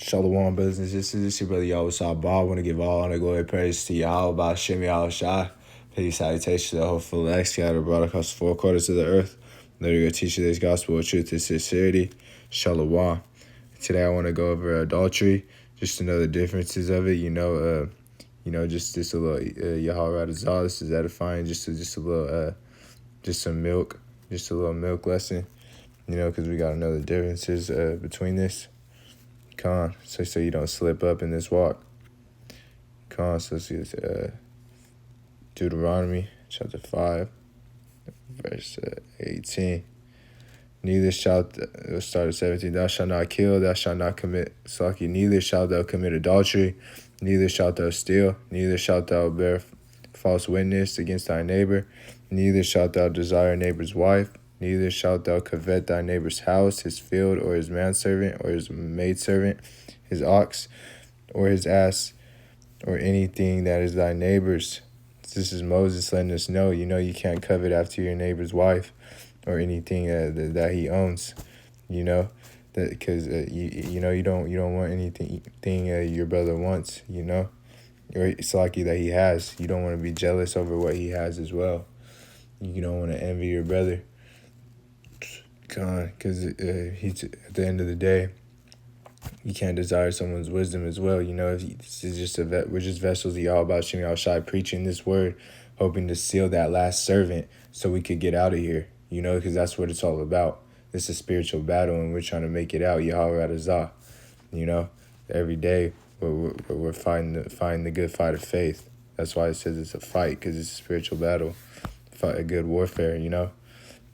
Shalom, brothers and sisters. This is your brother Yahawashi. I want to give all honor, glory, praise to Yahawah, Yahawashi. Peace, salutations to the hopeful elect scattered abroad across the four quarters of the earth. Let you teach you this gospel of truth and sincerity. Shalom. Today I want to go over adultery, just to know the differences of it. Just a little Yahawah. This is edifying. Just a little, just some milk, just a little milk lesson. Because we gotta know the differences between this. So you don't slip up in this walk. So let's see this, Deuteronomy chapter 5, verse 18. Neither shalt, it'll start at 17, thou shalt not kill, thou shalt not commit slaki, neither shalt thou commit adultery, neither shalt thou steal, neither shalt thou bear false witness against thy neighbor, neither shalt thou desire neighbor's wife, neither shalt thou covet thy neighbor's house, his field, or his manservant, or his maidservant, his ox, or his ass, or anything that is thy neighbor's. This is Moses letting us know, you can't covet after your neighbor's wife or anything that he owns, that because you don't want anything your brother wants, or it's lucky that he has. You don't want to be jealous over what he has as well. You don't want to envy your brother. Because he's at the end of the day, you can't desire someone's wisdom as well. This is just we're just vessels of Yahawashi preaching this word, hoping to seal that last servant so we could get out of here. Because that's what it's all about. It's a spiritual battle, and we're trying to make it out. Yahawah. Every day we're fighting the good fight of faith. That's why it says it's a fight, because it's a spiritual battle, fight a good warfare.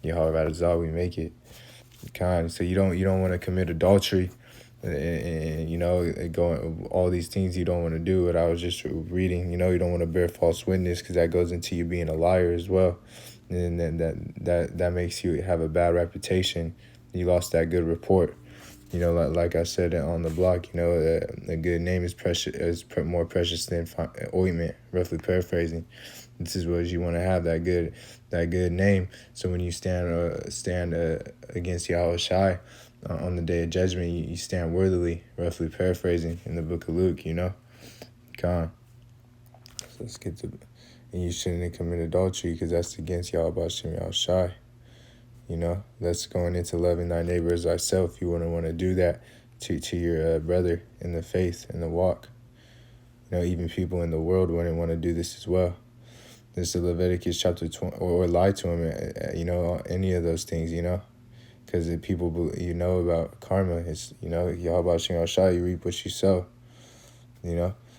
Yahawah, we make it. So you don't want to commit adultery, and going all these things you don't want to do. What I was just reading, you don't want to bear false witness, because that goes into you being a liar as well, and then that makes you have a bad reputation. You lost that good report. Like I said on the block, a good name is more precious than ointment. Roughly paraphrasing, this is what you want to have, that good name. So when you stand against Yahawashi on the day of judgment, you stand worthily. Roughly paraphrasing in the book of Luke, So let's get to, and you shouldn't commit adultery, because that's against Yahawashi. That's going into loving thy neighbor as thyself. You wouldn't want to do that to your brother in the faith, in the walk. Even people in the world wouldn't want to do this as well. This is Leviticus chapter 20, or lie to him, any of those things, because if people, about karma, it's, Yahawashi, you reap what you sow,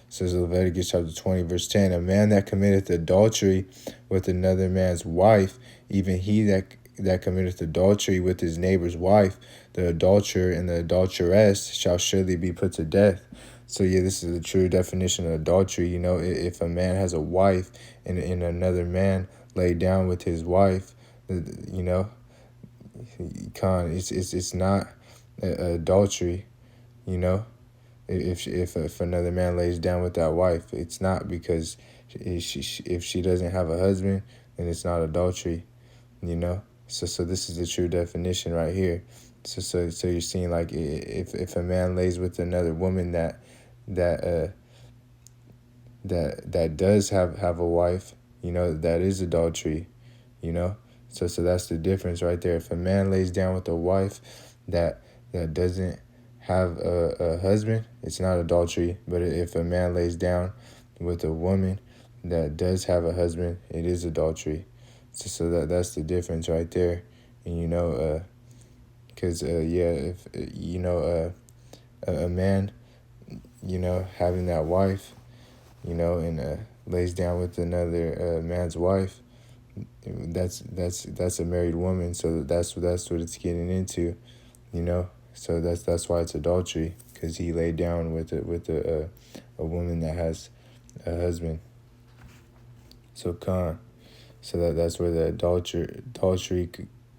Says Leviticus chapter 20, verse 10, a man that committeth adultery with another man's wife, even he that committeth adultery with his neighbor's wife, the adulterer and the adulteress shall surely be put to death. So this is the true definition of adultery. If a man has a wife and another man lay down with his wife, it's not adultery. If another man lays down with that wife, it's not, because if she doesn't have a husband, then it's not adultery. So this is the true definition right here. So you're seeing, like, if a man lays with another woman that does have a wife, that is adultery. So that's the difference right there. If a man lays down with a wife that doesn't have a husband, it's not adultery. But if a man lays down with a woman that does have a husband, it is adultery. So that's the difference right there. And because if a man having that wife, and lays down with another man's wife, that's a married woman. So that's what it's getting into. So that's why it's adultery, because he laid down with a woman that has a husband. So that's where the adultery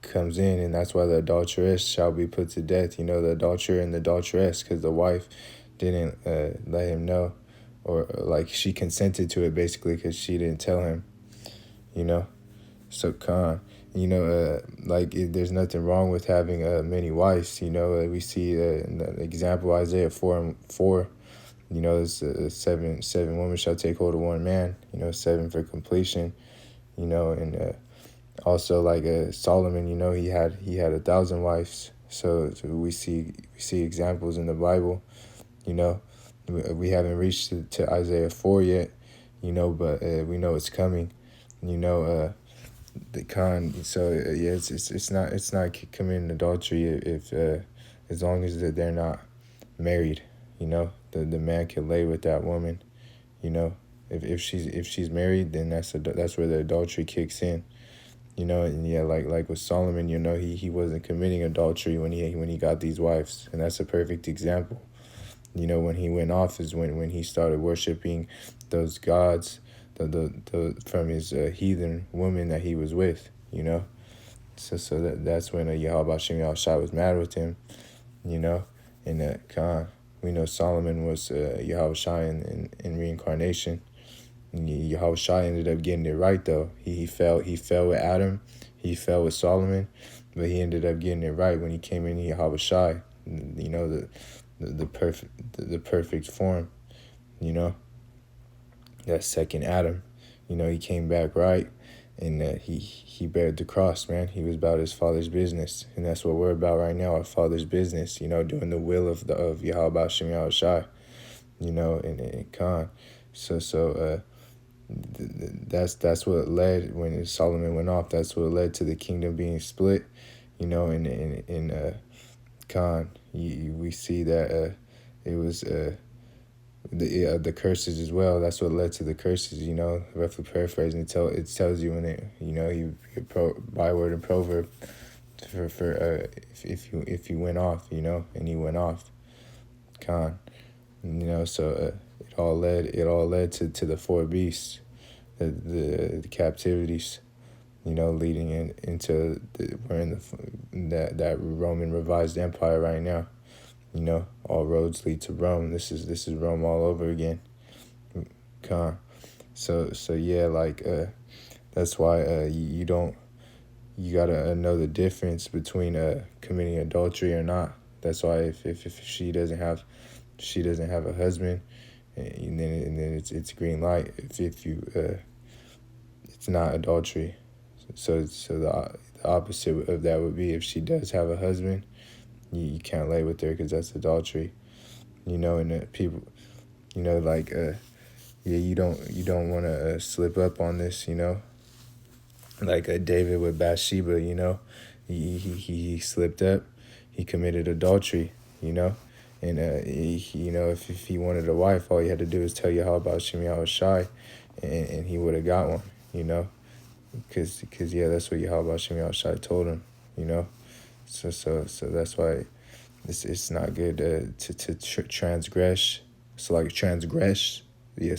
comes in, and that's why the adulteress shall be put to death. The adulterer and the adulteress, because the wife didn't let him know, or like she consented to it basically, because she didn't tell him. So There's nothing wrong with having many wives. We see in the example Isaiah 4:4. It's seven women shall take hold of one man. Seven for completion. And also like Solomon. He had 1,000 wives. So we see examples in the Bible. We haven't reached to Isaiah 4 yet. But we know it's coming. The con. So yeah, it's not committing adultery if as long as they're not married. The man can lay with that woman. If she's married, then that's where the adultery kicks in. And yeah, like with Solomon, he wasn't committing adultery when he got these wives, and that's a perfect example. When he went off is when he started worshiping those gods, the from his heathen woman that he was with. That's when Yahawashi was mad with him. And we know Solomon was Yahawashi in reincarnation. And Yahawashi ended up getting it right though. He fell with Adam, he fell with Solomon, but he ended up getting it right when he came in Yahawashi. The perfect form. That second Adam. He came back right, and he bared the cross, man. He was about his Father's business, and that's what we're about right now, our Father's business. Doing the will of Yahawah Shem Yahawashi. And Khan. That's what led when Solomon went off. That's what led to the kingdom being split. In Khan, we see that it was the curses as well. That's what led to the curses. Roughly paraphrasing, it tells you when you byword and proverb for if you went off, and he went off. Khan, so it all led to the four beasts, the captivities. Leading into we're in that Roman revised empire right now. All roads lead to Rome. This is Rome all over again. Con. So yeah, that's why you gotta know the difference between committing adultery or not. That's why if she doesn't have a husband, and then it's green light. If you it's not adultery. So the opposite of that would be if she does have a husband, you can't lay with her because that's adultery. And people, you don't want to slip up on this. Like David with Bathsheba. He slipped up, he committed adultery. And if he wanted a wife, all he had to do is tell Yahawah Shem Yahawashi, and he would have got one. Because that's what Yahawah Shem Yahawashi told him. So that's why it's not good to transgress. Transgress. Yeah,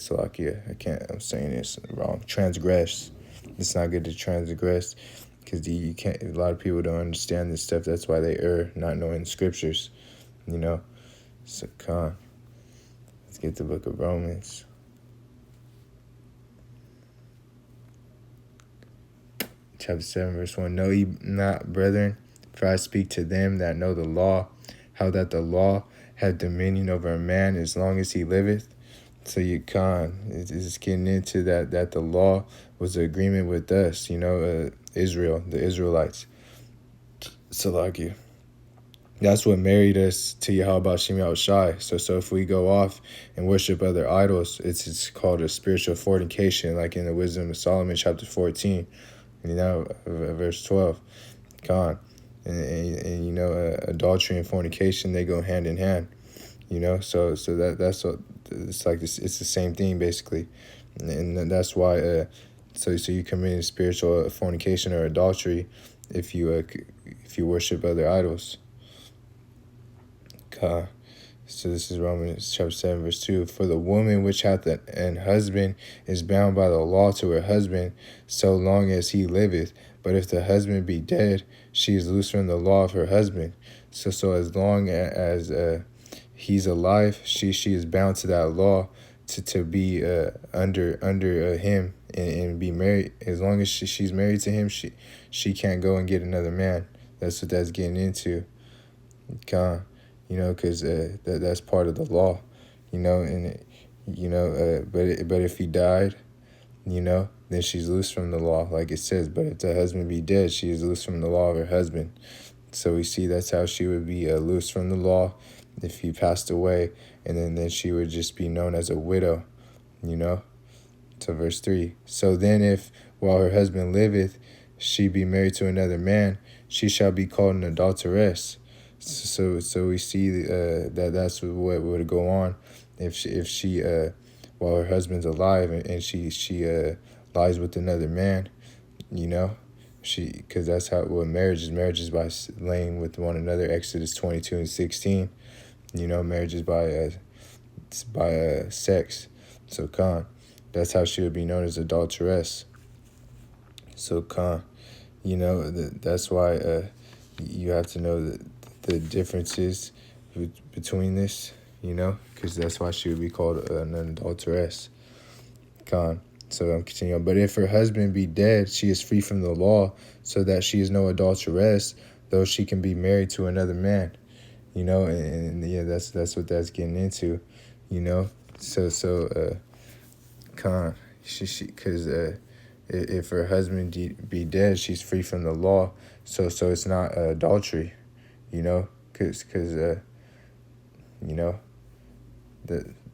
I'm saying this wrong. Transgress. It's not good to transgress because you can't. A lot of people don't understand this stuff. That's why they err, not knowing the scriptures. So let's get the book of Romans. Chapter 7, verse 1. Know ye not, brethren, for I speak to them that know the law, how that the law hath dominion over a man as long as he liveth. So it's getting into that the law was an agreement with us, Israel, the Israelites. Salakia. That's what married us to Yahawah Shem Yahawashi. So if we go off and worship other idols, it's called a spiritual fornication, like in the Wisdom of Solomon, chapter 14. Verse 12, and adultery and fornication, they go hand in hand, so that's what it's like. It's the same thing basically, and that's why so you commit spiritual fornication or adultery if you worship other idols. So this is Romans chapter 7, verse 2. For the woman which hath an husband is bound by the law to her husband, so long as he liveth. But if the husband be dead, she is loose from the law of her husband. So as long as he's alive, she is bound to that law to be under him and be married. As long as she's married to him, she can't go and get another man. That's what that's getting into. Because that's part of the law, and but if he died, then she's loose from the law, like it says. But if the husband be dead, she is loose from the law of her husband. So we see that's how she would be loose from the law if he passed away, and then she would just be known as a widow, to verse 3. So then if, while her husband liveth, she be married to another man, she shall be called an adulteress. So we see that's what would go on if she while her husband's alive and she lies with another man, because that's what marriage is. Marriage is by laying with one another. Exodus 22:16. Marriage is by sex. So that's how she would be known as adulteress. So that's why you have to know the differences between this, because that's why she would be called an adulteress. So I'm continuing. But if her husband be dead, she is free from the law, so that she is no adulteress, though she can be married to another man. And yeah, that's what that's getting into. Because if her husband be dead, she's free from the law. So it's not adultery, because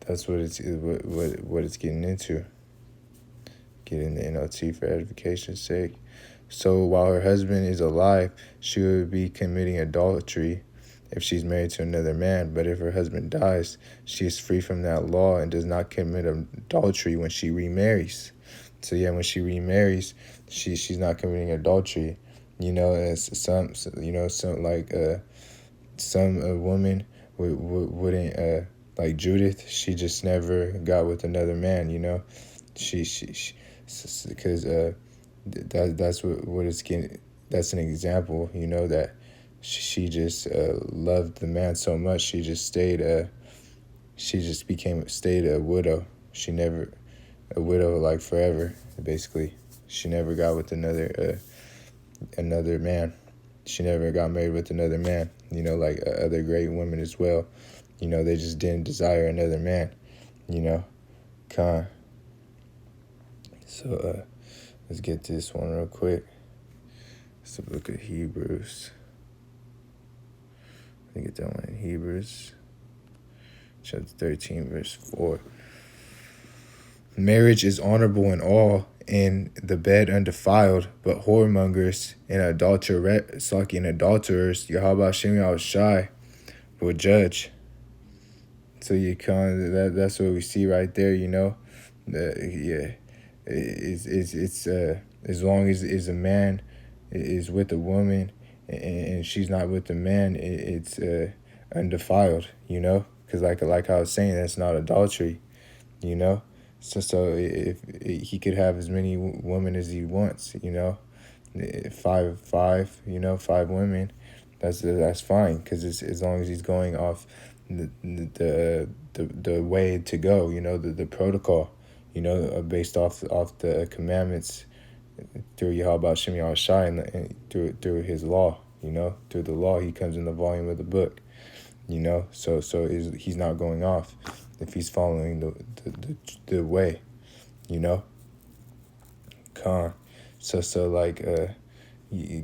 that's what it's getting into. Getting the NLT for edification's sake. So while her husband is alive, she would be committing adultery if she's married to another man. But if her husband dies, she is free from that law and does not commit adultery when she remarries. So when she remarries, she's not committing adultery. As some woman wouldn't like Judith. She just never got with another man. Because that's what it's getting. That's an example. That she just loved the man so much, she just stayed a widow. She never a widow like forever, basically. She never got with another man. She never got married with another man, like other great women as well. They just didn't desire another man, So let's get this one real quick. It's the book of Hebrews. Let me get that one in Hebrews. Chapter 13, verse 4. Marriage is honorable in all, and the bed undefiled, but whoremongers and adulterers, Yahawashi will judge. So that's what we see right there, It's as long as a man is with a woman and she's not with the man, it's undefiled, because like I was saying, that's not adultery, So if he could have as many women as he wants, 5 women, that's fine, because it's as long as he's going off the way to go, the protocol, based off the commandments through Yahawashi and through his law, through the law. He comes in the volume of the book, so he's not going off if he's following the way, So like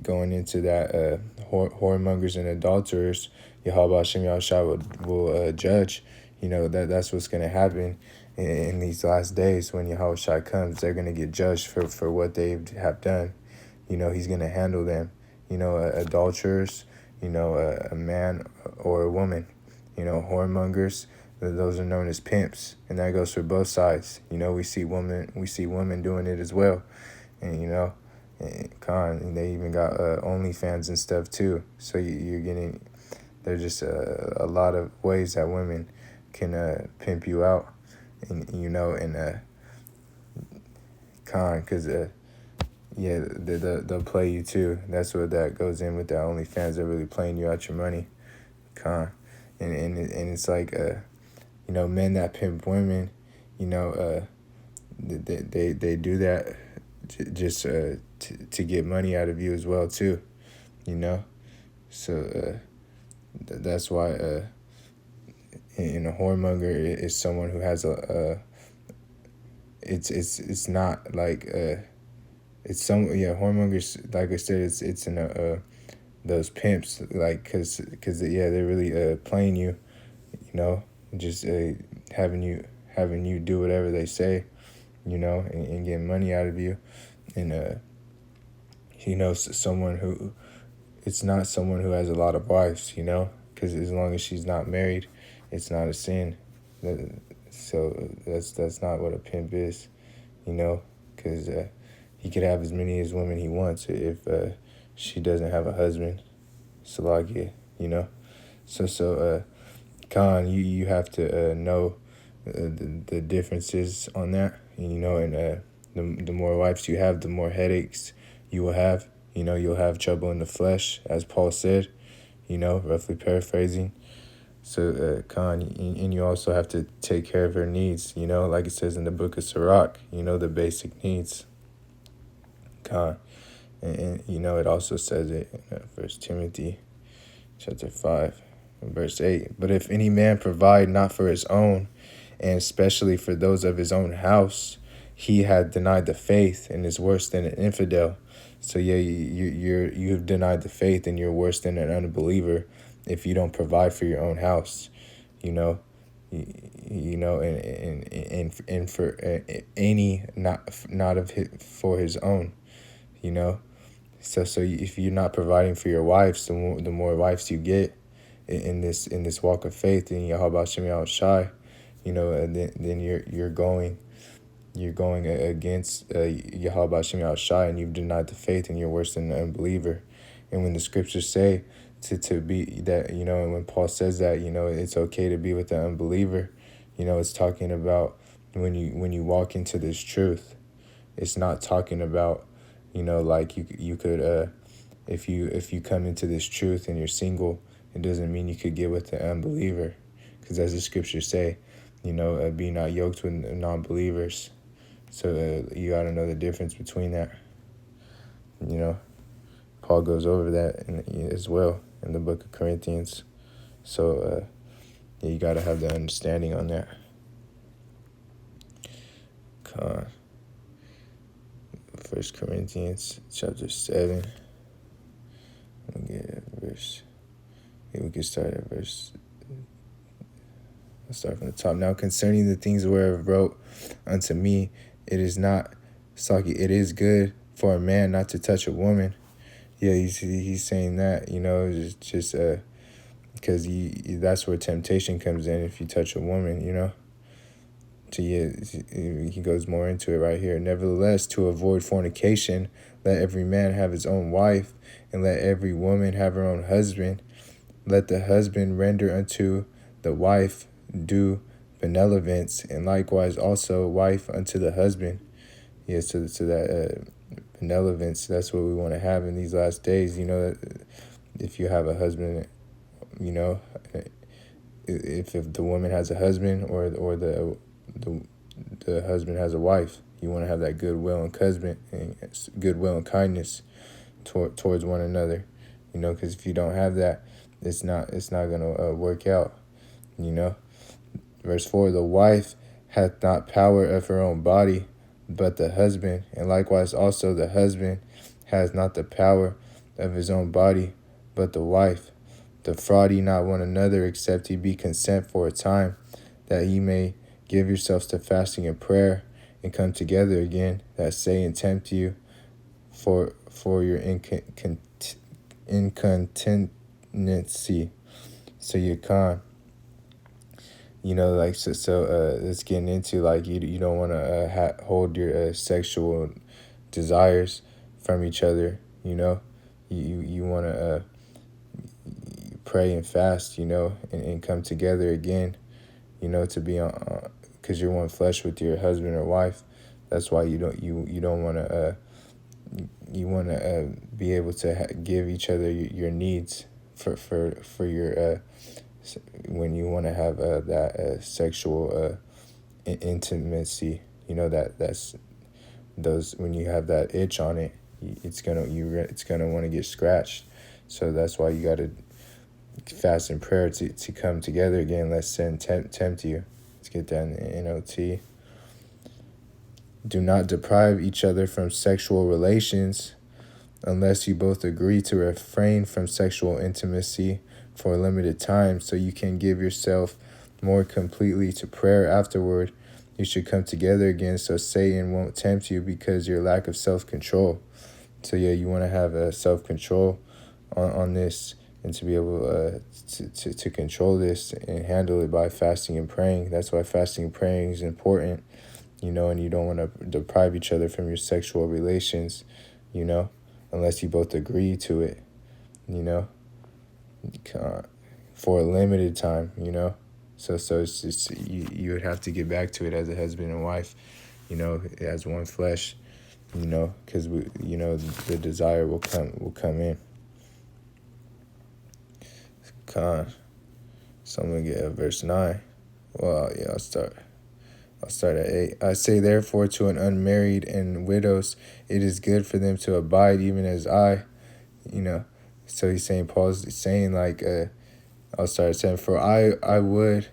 going into that whoremongers and adulterers, Yahawashi will judge. That's what's going to happen in these last days when Yahawashi comes. They're going to get judged for what they have done. He's going to handle them. Adulterers, a man or a woman. Whoremongers, those are known as pimps, and that goes for both sides. We see women doing it as well, and and they even got OnlyFans and stuff too. So you're getting, there's just a lot of ways that women can pimp you out, and because they'll play you too. That's what that goes in with that OnlyFans. They're really playing you out your money, and it's like men that pimp women, they do that just to get money out of you as well too, you know. So that's why in a whoremonger is someone who has it's not like it's some whoremongers, like I said, it's in those pimps, like cause yeah, they're really playing you, you know, just having you do whatever they say, you know, and getting money out of you. And someone who, it's not someone who has a lot of wives, you know, because as long as she's not married, it's not a sin. So that's not what a pimp is, you know, because he could have as many as women he wants if she doesn't have a husband. Salagia, you know. So Khan, you have to know the differences on that, you know, and the more wives you have, the more headaches you will have. You know, you'll have trouble in the flesh, as Paul said, you know, roughly paraphrasing. So, Khan, and you also have to take care of her needs, you know, like it says in the book of Sirach, you know, the basic needs, Khan. And you know, it also says it in 1 Timothy chapter 5, verse 8. But if any man provide not for his own, and especially for those of his own house, he had denied the faith and is worse than an infidel. So yeah, you've denied the faith and you're worse than an unbeliever if you don't provide for your own house, you know. You know, and for any not of his, for his own, you know. So if you're not providing for your wives, the more wives you get in this walk of faith in Yahawashi, you know, and then you're going against Yahawashi, and you've denied the faith, and you're worse than an unbeliever. And when the scriptures say to be that, you know, and when Paul says that, you know, it's okay to be with the unbeliever, you know, it's talking about when you walk into this truth. It's not talking about, you know, like you could if you come into this truth and you're single, it doesn't mean you could get with the unbeliever, because as the scriptures say, you know, be not yoked with non-believers. So you got to know the difference between that. You know, Paul goes over that as well in the book of Corinthians. So yeah, you got to have the understanding on that. Con. 1 Corinthians chapter 7. Let me get verse. Yeah, we can start at verse. Let's start from the top. Now concerning the things whereof wrote unto me, it is not, Saki, it is good for a man not to touch a woman. Yeah, he's saying that, you know, just because that's where temptation comes in if you touch a woman, you know. So yeah, he goes more into it right here. Nevertheless, to avoid fornication, let every man have his own wife, and let every woman have her own husband. Let the husband render unto the wife due benevolence, and likewise also wife unto the husband. Yeah, so that benevolence, that's what we want to have in these last days. You know, if you have a husband, you know, if the woman has a husband or the husband has a wife, you want to have that goodwill and kindness towards one another, you know, because if you don't have that, it's not gonna work out, you know. Verse 4: the wife hath not power of her own body, but the husband, and likewise also the husband has not the power of his own body, but the wife. Defraud ye not one another, except ye be consent for a time, that ye may give yourselves to fasting and prayer, and come together again, that Satan tempt you for your incontinency. So you can't, you know, like, so it's getting into, like, you don't want to hold your sexual desires from each other, you know. You want to pray and fast, you know, and come together again, you know, to be on, because you're one flesh with your husband or wife. That's why you don't want to you want to be able to give each other your needs for your when you want to have that sexual intimacy, You know, that's those, when you have that itch on it, it's gonna want to get scratched. So that's why you got to fast and prayer to come together again. Let sin tempt you. Let's get that in the NOT. Do not deprive each other from sexual relations unless you both agree to refrain from sexual intimacy for a limited time so you can give yourself more completely to prayer afterward. You should come together again so Satan won't tempt you because your lack of self-control. So yeah, you want to have a self-control on this, and to be able to control this and handle it by fasting and praying. That's why fasting and praying is important, you know, and you don't want to deprive each other from your sexual relations, you know, unless you both agree to it, you know, for a limited time, you know. So it's just, you would have to get back to it as a husband and wife, you know, as one flesh, you know, because you know, the desire will come in. So I'm gonna get verse 9. Well, yeah, I'll start at 8. I say therefore to an unmarried and widows, it is good for them to abide even as I, you know. So he's saying, Paul's saying, like, I'll start at 7. For I would,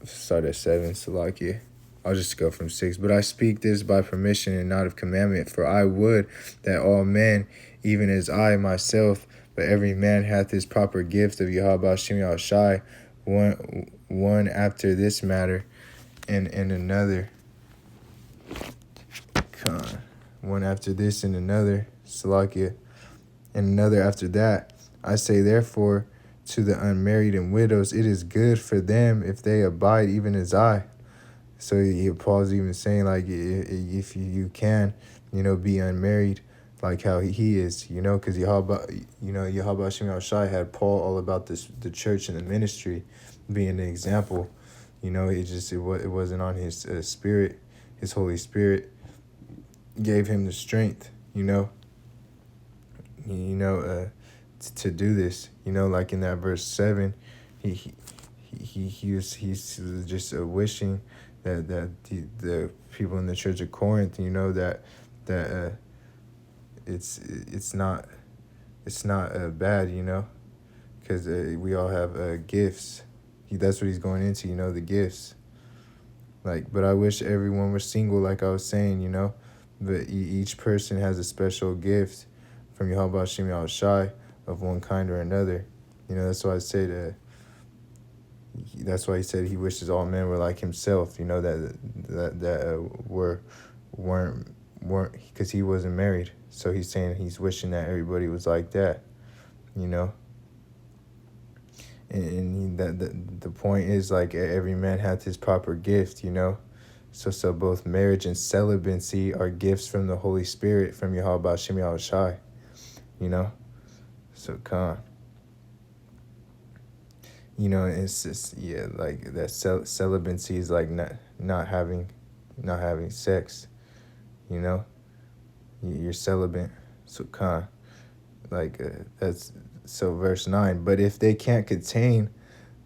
start at 7. So like, yeah, I'll just go from 6. But I speak this by permission and not of commandment. For I would that all men, even as I myself, but every man hath his proper gift of Yahawashi, one after this matter, and another. One after this and another, Salakia, and another after that. I say therefore to the unmarried and widows, it is good for them if they abide even as I. So Paul's even saying, like, if you can, you know, be unmarried, like how he is, you know, because Yahawashi had Paul all about the church and the ministry being the example. You know, it wasn't on his spirit. His Holy Spirit gave him the strength, you know, to do this. You know, like in that verse 7, he's just wishing that the people in the church of Corinth, you know, that it's not bad, you know, because we all have gifts. That's what he's going into, you know, the gifts. Like, but I wish everyone were single, like I was saying, you know, but each person has a special gift from Yahawashi of one kind or another. You know, that's why I say that. That's why he said he wishes all men were like himself. You know, that weren't because he wasn't married. So he's saying he's wishing that everybody was like that. You know. And the point is, like, every man hath his proper gift, you know. So both marriage and celibacy are gifts from the Holy Spirit, from Yahawashi, you know. So you know, it's just, yeah, like that celibacy is like not having sex, you know. You're celibate. So like that's. So verse 9, but if they can't contain,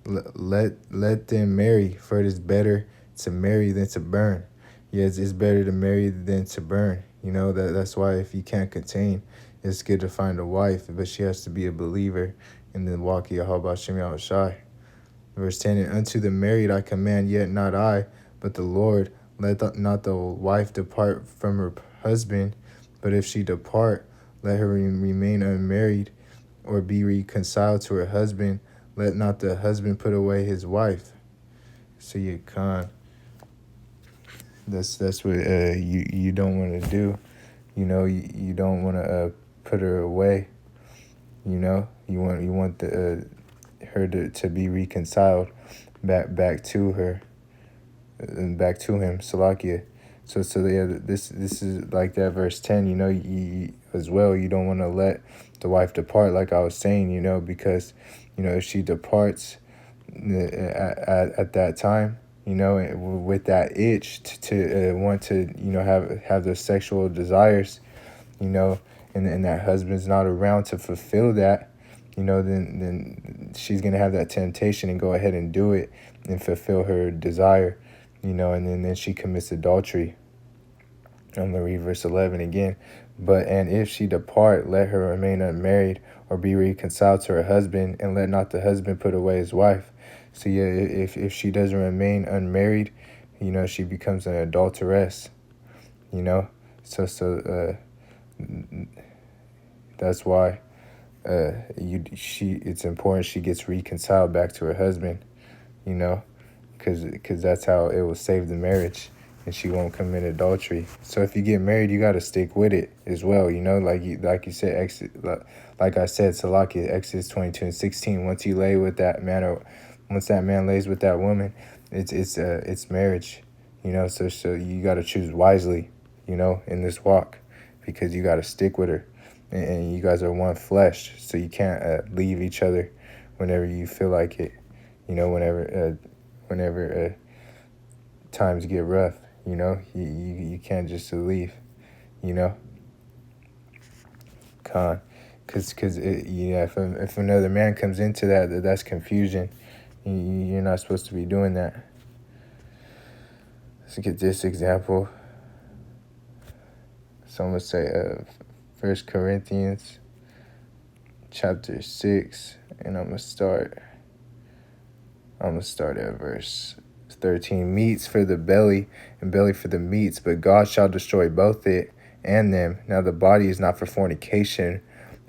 let them marry, for it is better to marry than to burn. Yes, it's better to marry than to burn. You know, that's why if you can't contain, it's good to find a wife, but she has to be a believer in the walk of Yahawashi. Verse 10, and unto the married I command, yet not I, but the Lord, let not the wife depart from her husband, but if she depart, let her remain unmarried, or be reconciled to her husband. Let not the husband put away his wife. So you can't. That's what you don't want to do. You know, you don't want to put her away. You know, you want her to be reconciled back to her and back to him. Salakia. So yeah, this is like that verse 10. You know, you as well, you don't want to let the wife depart, like I was saying, you know, because, you know, if she departs at that time, you know, with that itch to want to, you know, have those sexual desires, you know, and that husband's not around to fulfill that, you know, then she's gonna have that temptation and go ahead and do it and fulfill her desire, and then she commits adultery. I'm going to read verse 11 again. And if she depart, let her remain unmarried, or be reconciled to her husband, and let not the husband put away his wife. So yeah, if she doesn't remain unmarried, she becomes an adulteress. So that's why it's important she gets reconciled back to her husband. Because that's how it will save the marriage, and she won't commit adultery. So if you get married, you got to stick with it as well. Like you said, like I said, Salaki, Exodus 22:16. Once you lay with that man, or once that man lays with that woman, it's marriage. So you got to choose wisely, in this walk, because you got to stick with her, and you guys are one flesh. So you can't leave each other whenever you feel like it. Whenever times get rough, you can't just leave, because if another man comes into that's confusion. You're not supposed to be doing that. Let's get this example. So I'm gonna say 1 Corinthians chapter 6, and I'm gonna start at verse 13. Meats for the belly, and belly for the meats, but God shall destroy both it and them. Now the body is not for fornication,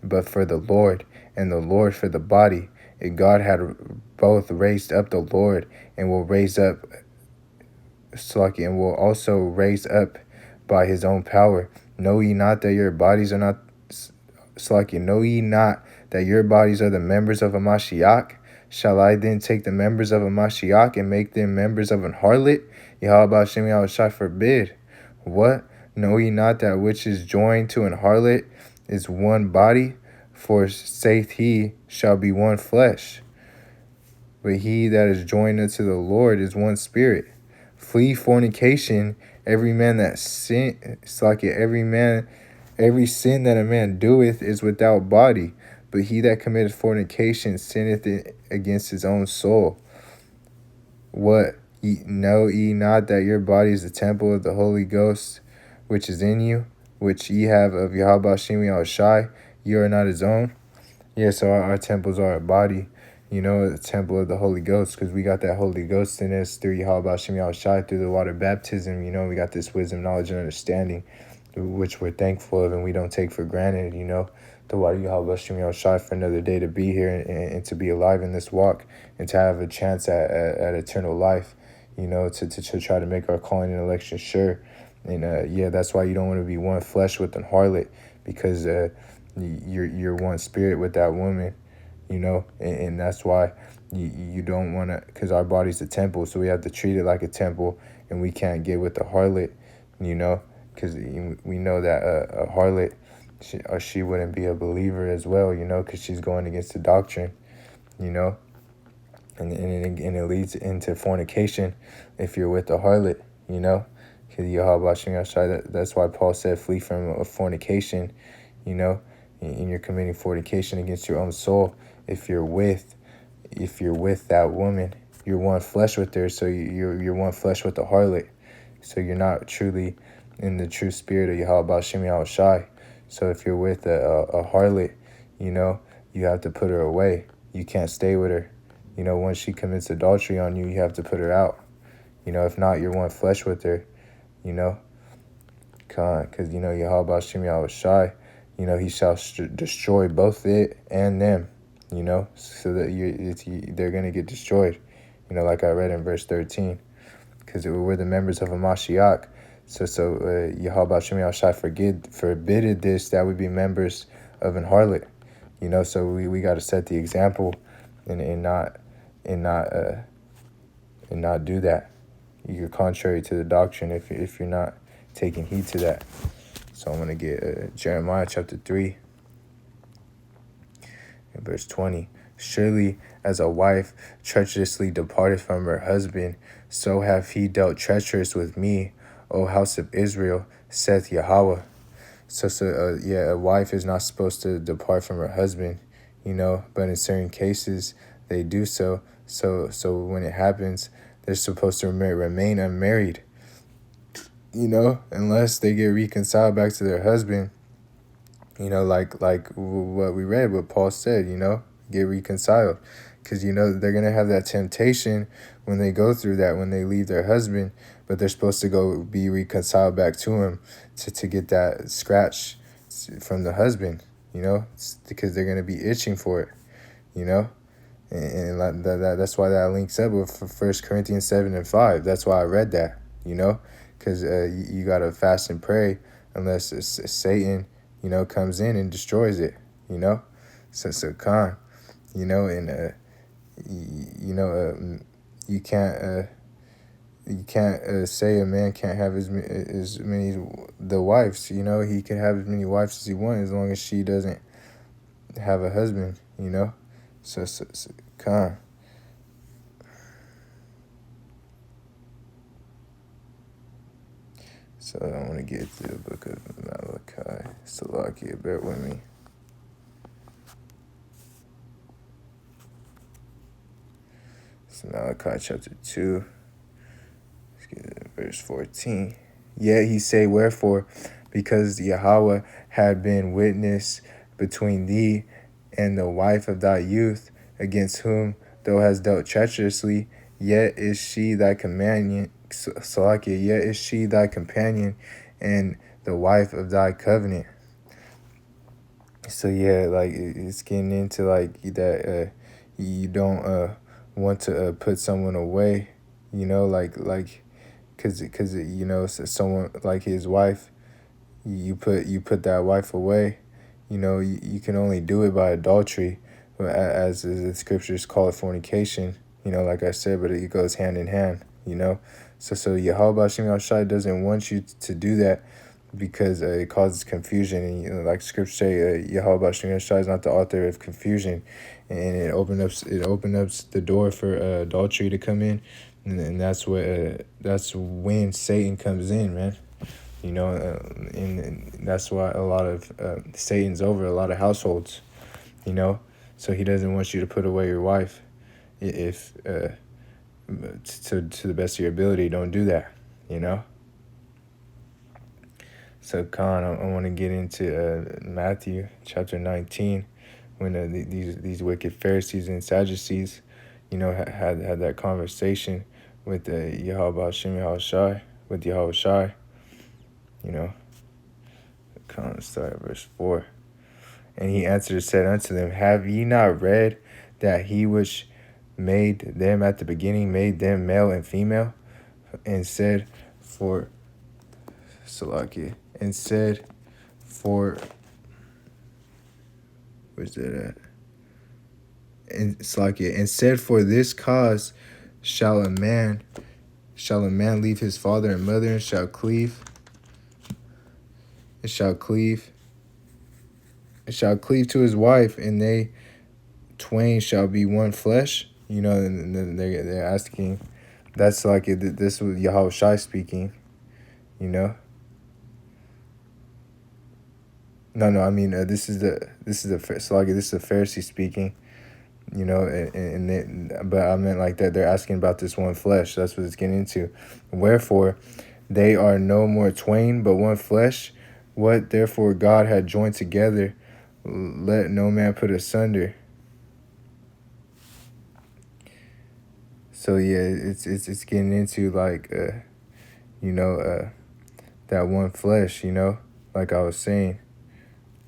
but for the Lord, and the Lord for the body. If God had both raised up the Lord, and will raise up Slaki, and will also raise up by his own power. Know ye not that your bodies are not Slaki? Know ye not that your bodies are the members of a Mashiach? Shall I then take the members of a Mashiach and make them members of an harlot? Yahawashi forbid. What? Know ye not that which is joined to an harlot is one body? For saith he, shall be one flesh. But he that is joined unto the Lord is one spirit. Flee fornication. Every man that sin, every sin that a man doeth is without body. But he that committeth fornication sinneth against his own soul. What? Know ye not that your body is the temple of the Holy Ghost, which is in you, which ye have of Yahawashi? You are not his own. Yeah, so our temples are our body, the temple of the Holy Ghost, because we got that Holy Ghost in us through Yahawashi, through the water baptism. We got this wisdom, knowledge, and understanding, which we're thankful of and we don't take for granted, the water Yahawashi for another day to be here and to be alive in this walk, and to have a chance at eternal life, to try to make our calling and election sure. And that's why you don't want to be one flesh with an harlot, because you're one spirit with that woman, and that's why you don't want to, because our body's a temple, so we have to treat it like a temple, and we can't get with the harlot, because we know that a harlot, she wouldn't be a believer as well, because she's going against the doctrine, and it leads into fornication if you're with a harlot, because Yahawashi, that's why Paul said flee from fornication, and you're committing fornication against your own soul. If you're with that woman, you're one flesh with her, so you're one flesh with the harlot, so you're not truly in the true spirit of Yahawashi. So if you're with a harlot, you have to put her away. You can't stay with her. Once she commits adultery on you, you have to put her out. If not, you're one flesh with her. Because Yahawashi, he shall destroy both it and them, so that they're going to get destroyed, like I read in verse 13, because we're the members of a Mashiach. So Yahawashi forbidded this, that we be members of an harlot, so we got to set the example and not do that. You're contrary to the doctrine if you're not taking heed to that. So I'm going to get Jeremiah chapter 3 and verse 20. Surely as a wife treacherously departed from her husband, so have he dealt treacherous with me, O house of Israel, saith Yahawah. So a wife is not supposed to depart from her husband, but in certain cases they do so. So when it happens, they're supposed to remain unmarried, unless they get reconciled back to their husband, like what we read, what Paul said, get reconciled. Because, they're going to have that temptation when they go through that, when they leave their husband, but they're supposed to go be reconciled back to him to get that scratch from the husband, because they're going to be itching for it, and that's why that links up with 1 Corinthians 7:5. That's why I read that, because you got to fast and pray unless Satan, comes in and destroys it, So Khan, and you can't say a man can't have as many the wives. He can have as many wives as he wants as long as she doesn't have a husband. So Khan. So I want to get to the book of Malachi. Salakia, bear with me. So Malachi chapter 2, verse 14. Yet he say, wherefore, because Yahawah had been witness between thee and the wife of thy youth, against whom thou hast dealt treacherously, yet is she thy companion, Salakia, yet is she thy companion and the wife of thy covenant. So yeah, like it's getting into like that you don't want to put someone away, like because someone like his wife, you put that wife away, you can only do it by adultery, as the scriptures call it, fornication, like I said, but it goes hand in hand, so Yahawah doesn't want you to do that, because it causes confusion, and like scripture say, Yahawah is not the author of confusion, and it opens up the door for adultery to come in, and that's when Satan comes in, man. And that's why a lot of Satan's over a lot of households, so he doesn't want you to put away your wife. If to the best of your ability, don't do that, So Khan, I want to get into Matthew chapter 19, when these wicked Pharisees and Sadducees, had that conversation with Yahawashi, with Yahawashi, Khan, start at verse 4. And he answered and said unto them, have ye not read that he which made them at the beginning made them male and female, and said for Salakia, and said for, where's that at? And Salakia, and said, for this cause shall a man leave his father and mother, and shall cleave to his wife, and they twain shall be one flesh. And they're asking, that's like this was Yahawashi speaking, No, I mean this is the Pharisee speaking, but I meant like that they're asking about this one flesh. That's what it's getting into. Wherefore, they are no more twain, but one flesh. What therefore God had joined together, let no man put asunder. So yeah, it's getting into like that one flesh, like I was saying.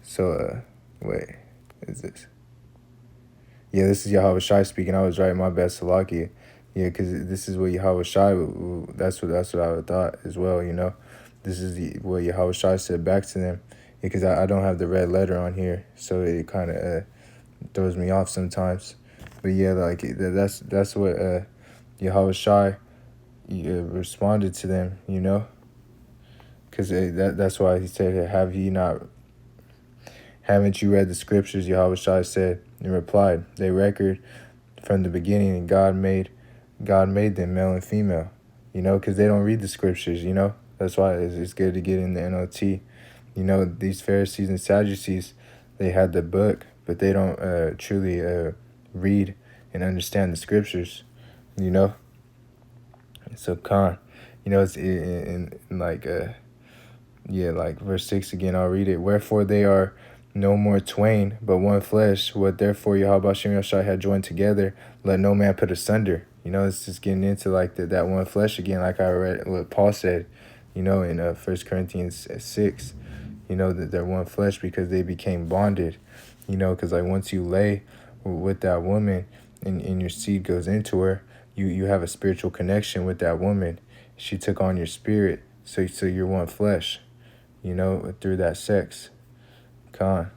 So wait, is this? Yeah, this is Yahawashi speaking. I was right, my bad, Salakia. Yeah, because this is what Yahawashi, that's what I would thought as well, This is what Yahawashi said back to them. Because I don't have the red letter on here, so it kind of throws me off sometimes. But yeah, like that's what Yahawashi responded to them, Because that's why he said, haven't you read the scriptures? Yahawashi said and replied, they record from the beginning, and God made them male and female, because they don't read the scriptures, That's why it's good to get in the NLT. These Pharisees and Sadducees, they had the book, but they don't truly read and understand the scriptures, So it's in like like verse 6 again. I'll read it. Wherefore they are no more twain, but one flesh. What therefore Yahawashi had joined together, let no man put asunder. It's just getting into like that one flesh again, like I read what Paul said, in 1 Corinthians 6. That they're one flesh because they became bonded. Because like once you lay with that woman and your seed goes into her, you have a spiritual connection with that woman. She took on your spirit, so you're one flesh, through that sex. So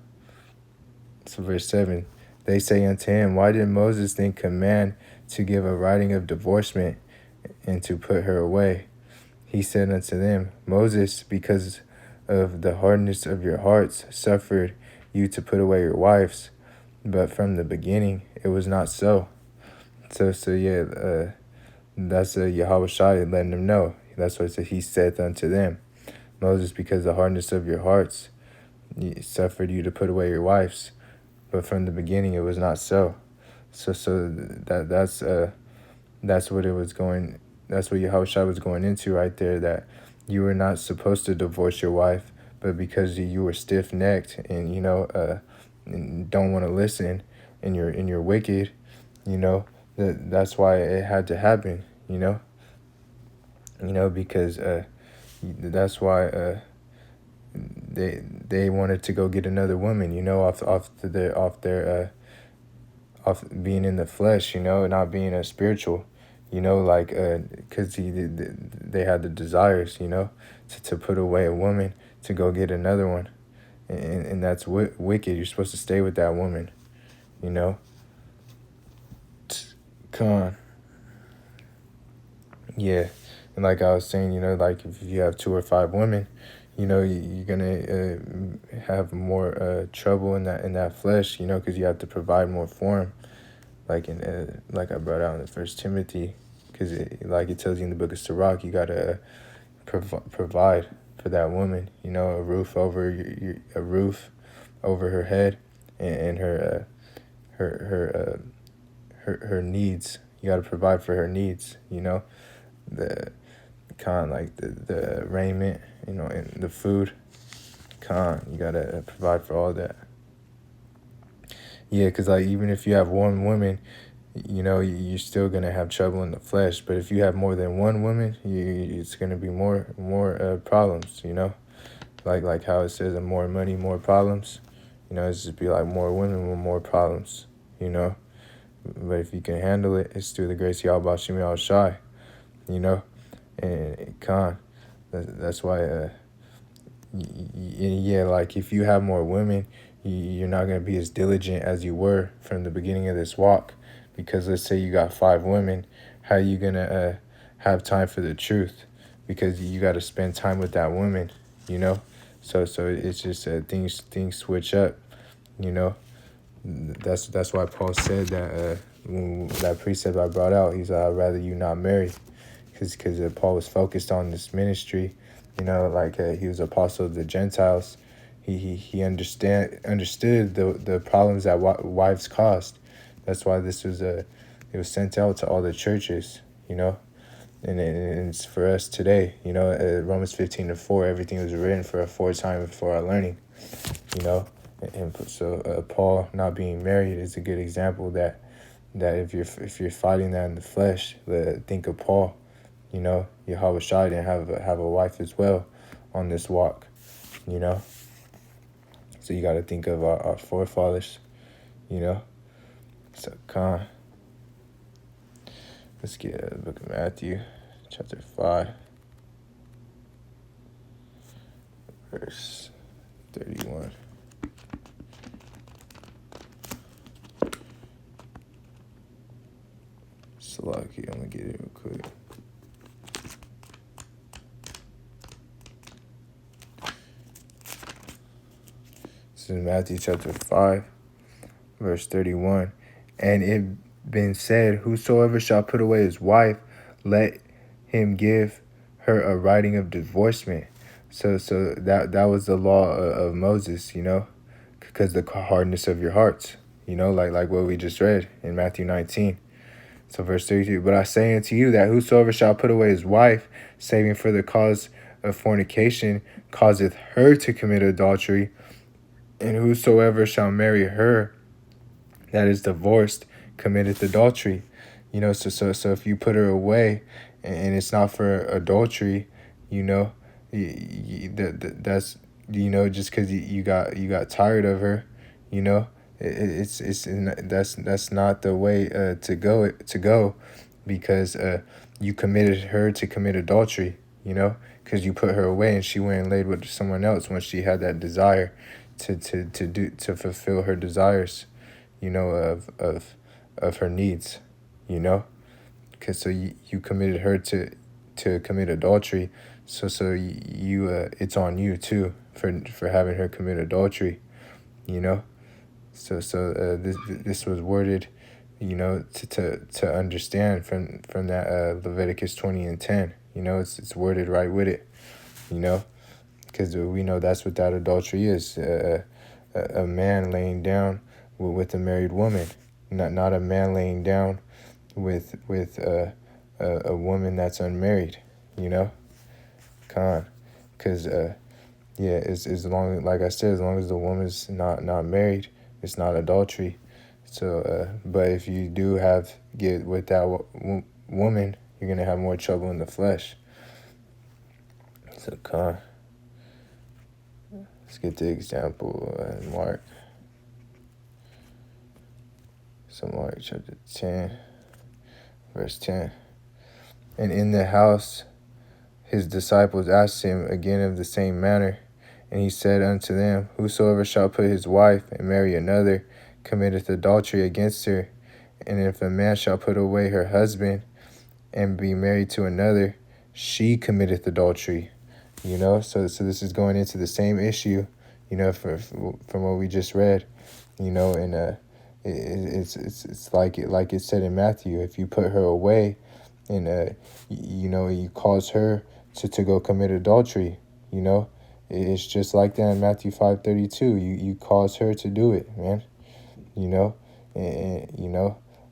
verse 7, they say unto him, why did Moses then command to give a writing of divorcement and to put her away? He said unto them, Moses, because of the hardness of your hearts, suffered you to put away your wives, but from the beginning it was not so. That's Yahawashi letting them know. That's what it said. He said unto them, Moses, because the hardness of your hearts suffered you to put away your wives, but from the beginning it was not so. That's what it was going. That's what Yahawashi was going into right there. That you were not supposed to divorce your wife, but because you were stiff necked and and don't want to listen, and you're wicked, that's why it had to happen. Because that's why they wanted to go get another woman, off being in the flesh, not being a spiritual, because they had the desires, to put away a woman to go get another one, and that's wicked. You're supposed to stay with that woman, Yeah, and like I was saying, like if you have 2 or 5 women, you're gonna have more trouble in that flesh, because you have to provide more for him, like I brought out in the First Timothy, because it tells you in the book of Sirach, you gotta provide for that woman, a roof over a roof over her head, and her needs. You gotta provide for her needs, the the raiment, and the food. You gotta provide for all that. Yeah, because like even if you have one woman, you're still gonna have trouble in the flesh. But if you have more than one woman, it's gonna be more problems. Like how it says, more money, more problems. It's just be like more women with more problems. But if you can handle it, it's through the grace of Yahweh Shemi Al Shai. And that's why. Like if you have more women, you're not going to be as diligent as you were from the beginning of this walk, because let's say you got 5 women, how are you going to have time for the truth? Because you got to spend time with that woman, so it's just things switch up, that's why Paul said that that precept I brought out, he's I'd rather you not marry, because Paul was focused on this ministry, he was apostle of the Gentiles. He understood the problems that wives caused. That's why it was sent out to all the churches, and it's for us today. Romans 15:4, everything was written for a foretime for our learning, and so Paul not being married is a good example that if you're fighting that in the flesh, think of Paul. Yahawashi didn't have a wife as well on this walk, So you got to think of our forefathers, So let's get the book of Matthew, chapter 5, verse 31. Salaki, I'm gonna get it real quick. This is Matthew chapter 5, verse 31. And it been said, whosoever shall put away his wife, let him give her a writing of divorcement. So that was the law of Moses, because the hardness of your hearts, like what we just read in Matthew 19. So verse 32, but I say unto you that whosoever shall put away his wife, saving for the cause of fornication, causeth her to commit adultery, and whosoever shall marry her that is divorced committeth adultery. So if you put her away and it's not for adultery, that's just because you got tired of her, that's not the way to go, because you committed her to commit adultery, because you put her away and she went and laid with someone else when she had that desire to fulfill her desires, of her needs, because so you committed her to commit adultery, so you it's on you too for having her commit adultery, so this was worded, to understand from that Leviticus 20:10, it's worded right with it, because we know that's what that adultery is, a man laying down with a married woman, not a man laying down with a woman that's unmarried, because as long, like I said, as long as the woman's not married, it's not adultery. So but if you do get with that woman, you're gonna have more trouble in the flesh. So let's get the example in Mark. So Mark chapter 10, verse 10. And in the house his disciples asked him again of the same manner. And he said unto them, whosoever shall put his wife and marry another committeth adultery against her. And if a man shall put away her husband and be married to another, she committeth adultery. So this is going into the same issue, from what we just read, and it's like it said in Matthew. If you put her away, and you cause her to go commit adultery, it's just like that in Matthew 5:32. You cause her to do it, man. And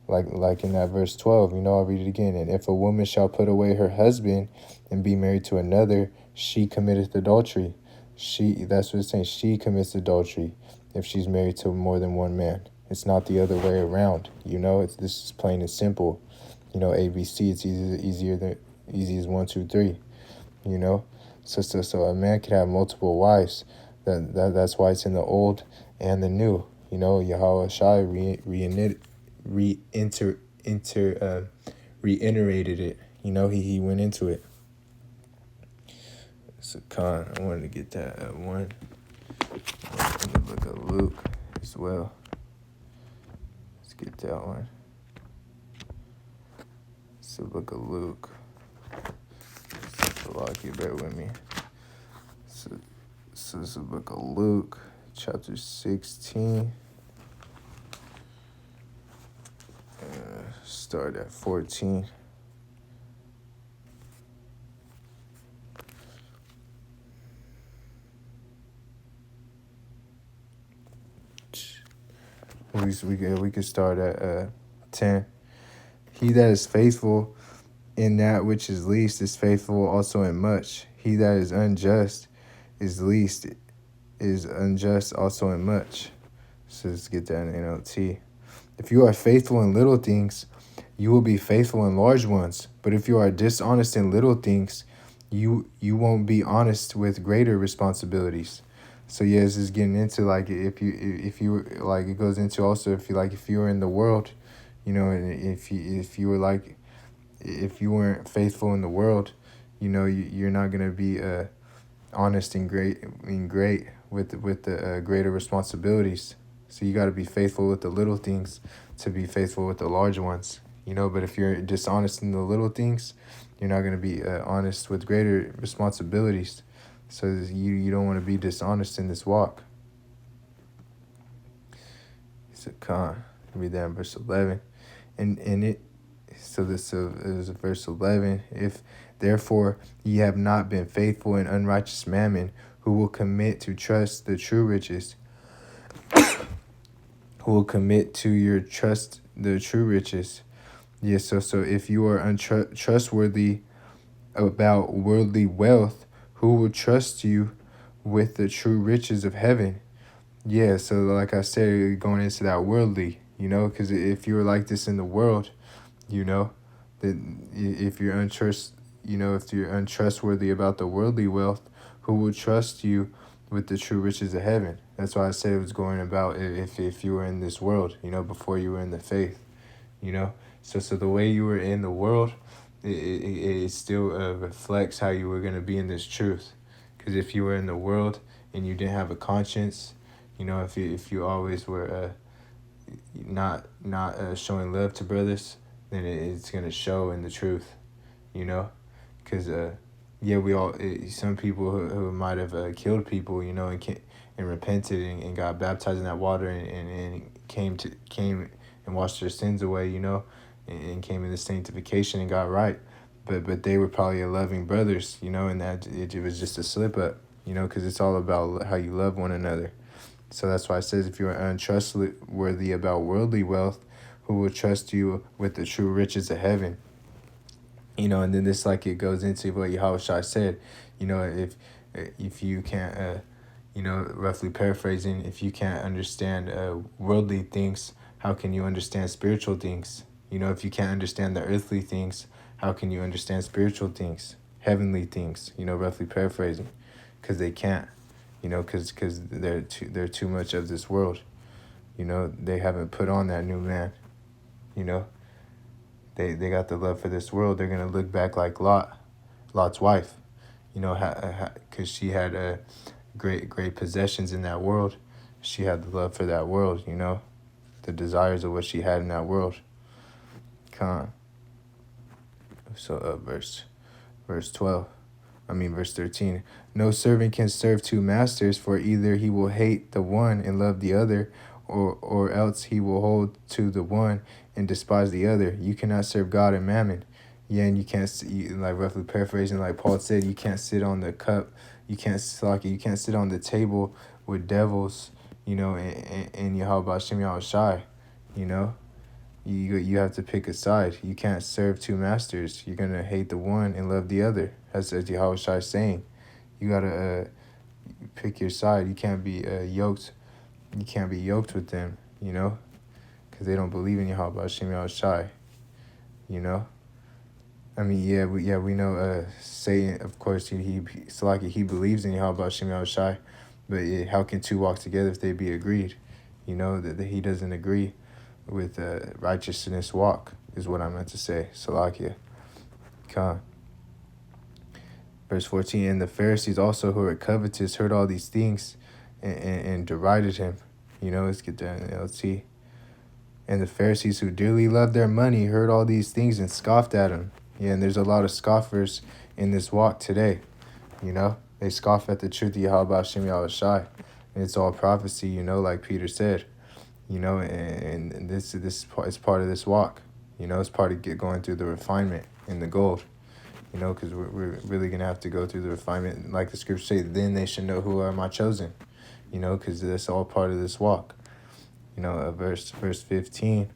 like in that verse 12, I'll read it again. And if a woman shall put away her husband and be married to another, she committeth adultery. That's what it's saying. She commits adultery if she's married to more than one man. It's not the other way around. This is plain and simple. ABC. It's easy as 1, 2, 3. So a man can have multiple wives. That's why it's in the old and the new. Yahawashi reiterated it. He went into it. So I wanted to get that one in the book of Luke as well. Let's get that one. It's the book of Luke. So you bear with me. So it's the book of Luke, chapter 16. Start at 14. We could start at 10. He that is faithful in that which is least is faithful also in much. He that is unjust is unjust also in much. So let's get that in NLT. If you are faithful in little things, you will be faithful in large ones. But if you are dishonest in little things, you won't be honest with greater responsibilities. So yeah, this is getting into like if you like, it goes into also if you were in the world, and if you were like, if you weren't faithful in the world, you're not gonna be honest and great with the greater responsibilities. So you got to be faithful with the little things to be faithful with the large ones, But if you're dishonest in the little things, you're not gonna be honest with greater responsibilities. So you don't want to be dishonest in this walk. So read that in verse 11, and it. So this is verse 11. If therefore ye have not been faithful in unrighteous mammon, who will commit to trust the true riches? Who will commit to your trust the true riches? Yeah, so if you are untrustworthy about worldly wealth, who will trust you with the true riches of heaven? Yeah, so like I said, going into that worldly, because if you were like this in the world, you know, that if you're if you're untrustworthy about the worldly wealth, who will trust you with the true riches of heaven? That's why I said it was going about if you were in this world, before you were in the faith, you know. So the way you were in the world, it still reflects how you were going to be in this truth. Because if you were in the world and you didn't have a conscience, if you always were not showing love to brothers, then it's going to show in the truth, because yeah, we all some people who might have killed people, and repented and got baptized in that water, and came and washed their sins away, and came into sanctification and got right. But they were probably a loving brothers, and that it was just a slip up, because it's all about how you love one another. So that's why it says, if you are untrustworthy about worldly wealth, who will trust you with the true riches of heaven? And then this, like, it goes into what Yahawashi said, if you can't, roughly paraphrasing, if you can't understand worldly things, how can you understand spiritual things? If you can't understand the earthly things, how can you understand spiritual things, heavenly things? Roughly paraphrasing, because they can't. Because they're too much of this world. They haven't put on that new man. They got the love for this world. They're gonna look back like Lot's wife. Because she had great possessions in that world. She had the love for that world. The desires of what she had in that world. So verse 12. Verse 13. No servant can serve two masters, for either he will hate the one and love the other, or else he will hold to the one and despise the other. You cannot serve God and mammon. Yeah, and you can't, like, roughly paraphrasing, like Paul said, you can't sit on the cup, you can't sit on the table with devils, and Yahawashi, You have to pick a side. You can't serve two masters. You're going to hate the one and love the other. That's as Yahawashi is saying. You got to pick your side. You can't be yoked. You can't be yoked with them, because they don't believe in Yahawashi, we know Satan, of course, he believes in Yahawashi, but how can two walk together if they be agreed? That he doesn't agree with righteousness walk, is what I meant to say. Salakia. Khan. Verse 14, and the Pharisees also, who were covetous, heard all these things and derided him. Let's get there in the LT. And the Pharisees, who dearly loved their money, heard all these things and scoffed at him. Yeah, and there's a lot of scoffers in this walk today. They scoff at the truth of Yahawashi. And it's all prophecy, like Peter said. And this is part of this walk. It's part of going through the refinement in the gold. Because we're really going to have to go through the refinement. Like the scripture says, then they should know who are my chosen. Because that's all part of this walk. Verse 15.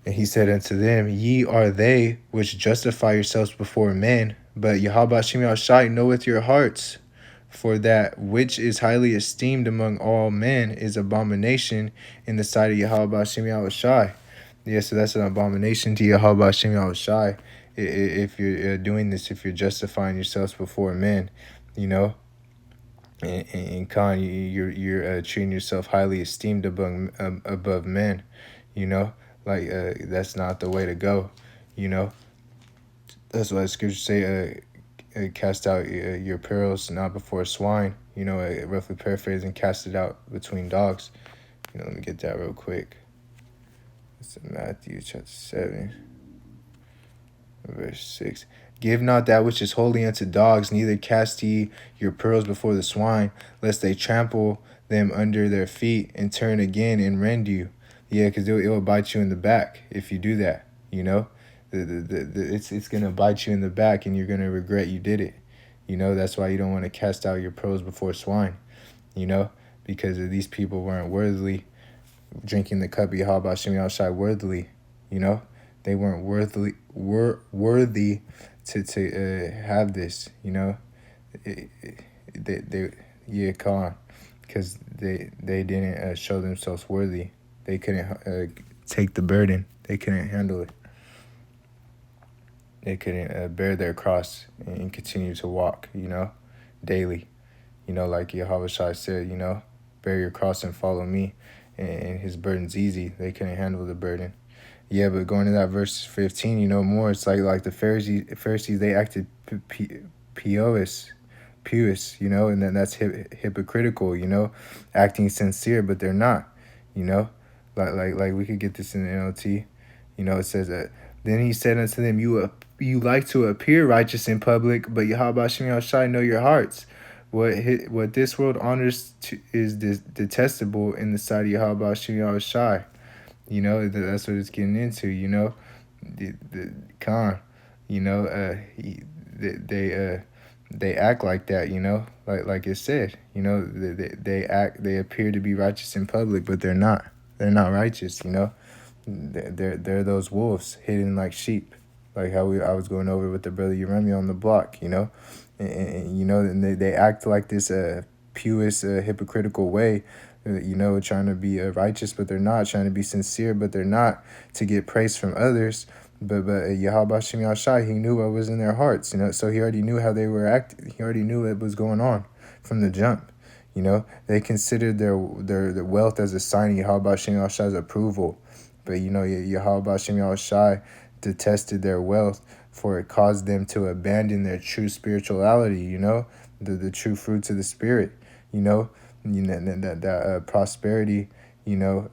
And he said unto them, ye are they which justify yourselves before men, but Yahawashi knoweth your hearts. For that which is highly esteemed among all men is abomination in the sight of Yahawashi. Yeah, so that's an abomination to Yahawashi. If you're doing this, if you're justifying yourselves before men, and Khan, you're treating yourself highly esteemed above men, that's not the way to go, That's why the scriptures say, cast out your pearls not before swine, roughly paraphrasing, cast it out between dogs. Let me get that real quick. It's in Matthew chapter 7, verse 6. Give not that which is holy unto dogs, neither cast ye your pearls before the swine, lest they trample them under their feet and turn again and rend you. Yeah, because it will bite you in the back if you do that, It's going to bite you in the back, and you're going to regret you did it. That's why you don't want to cast out your pearls before swine, because these people weren't worthy drinking the cup of Yahawah Shem Yahawashi worthily, you know. They weren't worthy to have this, you know. They yeah, Khan, because they didn't show themselves worthy. They couldn't take the burden. They couldn't handle it. They couldn't bear their cross and continue to walk, you know, daily. You know, like Yahawashi said, you know, bear your cross and follow me. And his burden's easy. They couldn't handle the burden. Yeah, but going to that verse 15, you know, more, it's like the Pharisees, they acted pious, you know, and then that's hypocritical, you know, acting sincere, but they're not, you know. Like we could get this in the NLT. You know, it says that, then he said unto them, you like to appear righteous in public, but Yahawah Shem Yahawashi know your hearts. What this world honors is detestable in the sight of Yahawah Shem Yahawashi. You know, that's what it's getting into, you know. The Khan, you know, they act like that, you know, like it said, you know, they appear to be righteous in public, but they're not. They're not righteous, you know. They're those wolves hidden like sheep, like how I was going over with the brother Yeremi on the block, you know, and you know, and they act like this pious hypocritical way, you know, trying to be righteous, but they're not, trying to be sincere, but they're not, to get praise from others. But Yahawah Shem Yahawashi, he knew what was in their hearts, you know, so he already knew how they were acting. He already knew what was going on from the jump. You know, they considered their wealth as a sign of Yahawah Shem Yahawashi's approval. But, you know, Yahawah Shem Yahawashi detested their wealth, for it caused them to abandon their true spirituality, you know, the true fruits of the Spirit, you know, that prosperity, you know,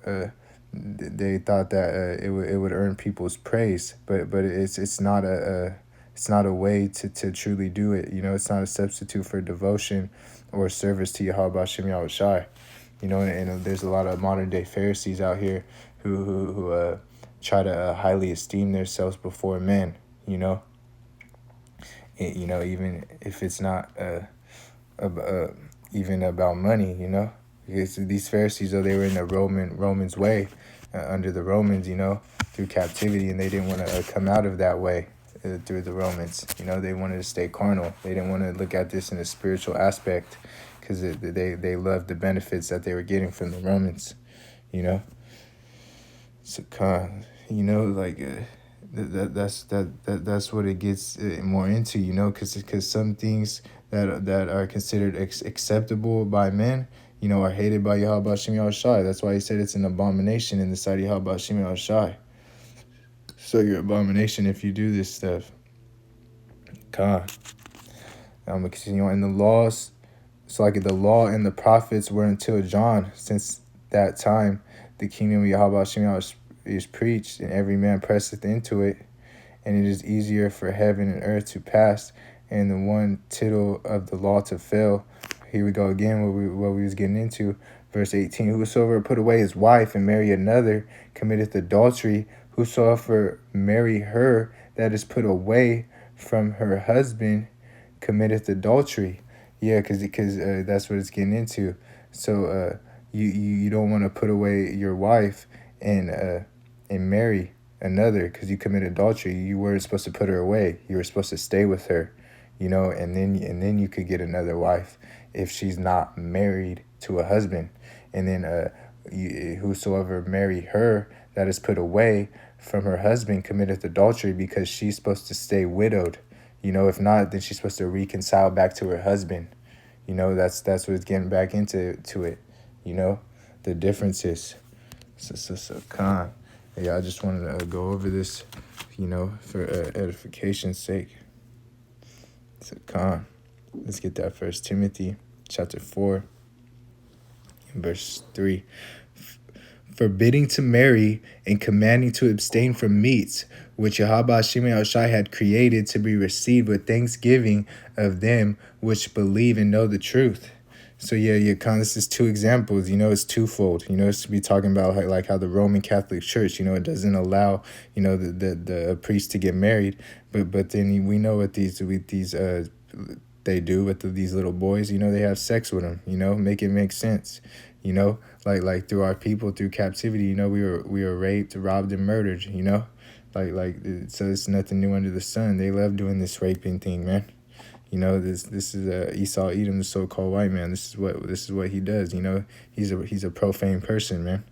they thought that it would earn people's praise, but it's not a way to truly do it. You know, it's not a substitute for devotion or service to Yahawah Shem Yahawashi. You know, and there's a lot of modern day Pharisees out here who try to highly esteem themselves before men. You know, you know, even if it's not even about money. You know, because these Pharisees, though, they were in the Romans way, under the Romans, you know, through captivity, and they didn't want to come out of that way through the Romans. You know, they wanted to stay carnal. They didn't want to look at this in a spiritual aspect, because they loved the benefits that they were getting from the Romans. You know, so you know, like that's what it gets more into. You know, because some things that are considered acceptable by men, you know, are hated by Yahawah Shem Yahawashi. That's why he said it's an abomination in the sight of Yahawah Shem Yahawashi. So you're an abomination if you do this stuff. I'm gonna continue on. In the laws, so like the law and the prophets were until John. Since that time, the kingdom of Yahawah Shem Yahawashi is preached, and every man presseth into it, and it is easier for heaven and earth to pass, and the one tittle of the law to fail. Here we go again, what we was getting into. Verse 18, whosoever put away his wife and marry another committeth adultery. Whosoever marry her that is put away from her husband committeth adultery. Yeah, because that's what it's getting into. So you don't want to put away your wife and marry another, because you commit adultery. You weren't supposed to put her away. You were supposed to stay with her, you know, and then you could get another wife if she's not married to a husband. And then whosoever marry her that is put away from her husband committeth adultery, because she's supposed to stay widowed. You know, if not, then she's supposed to reconcile back to her husband. You know, that's what it's getting back into it. You know, the differences. So yeah, I just wanted to go over this, you know, for edification's sake. So let's get that 1 Timothy chapter 4 and verse 3. Forbidding to marry and commanding to abstain from meats, which Yahawah Shem Yahawashi had created to be received with thanksgiving of them which believe and know the truth. So yeah, this is two examples. You know, it's twofold. You know, it's to be talking about like how the Roman Catholic Church, you know, it doesn't allow, you know, the priest to get married, but then we know what these they do with these little boys. You know, they have sex with them. You know, make it make sense. you know, like through our people, through captivity, you know, we were raped, robbed, and murdered, you know, so it's nothing new under the sun. They love doing this raping thing, man. You know, this is Esau Edom, the so-called white man. This is what he does. You know, he's a profane person, man.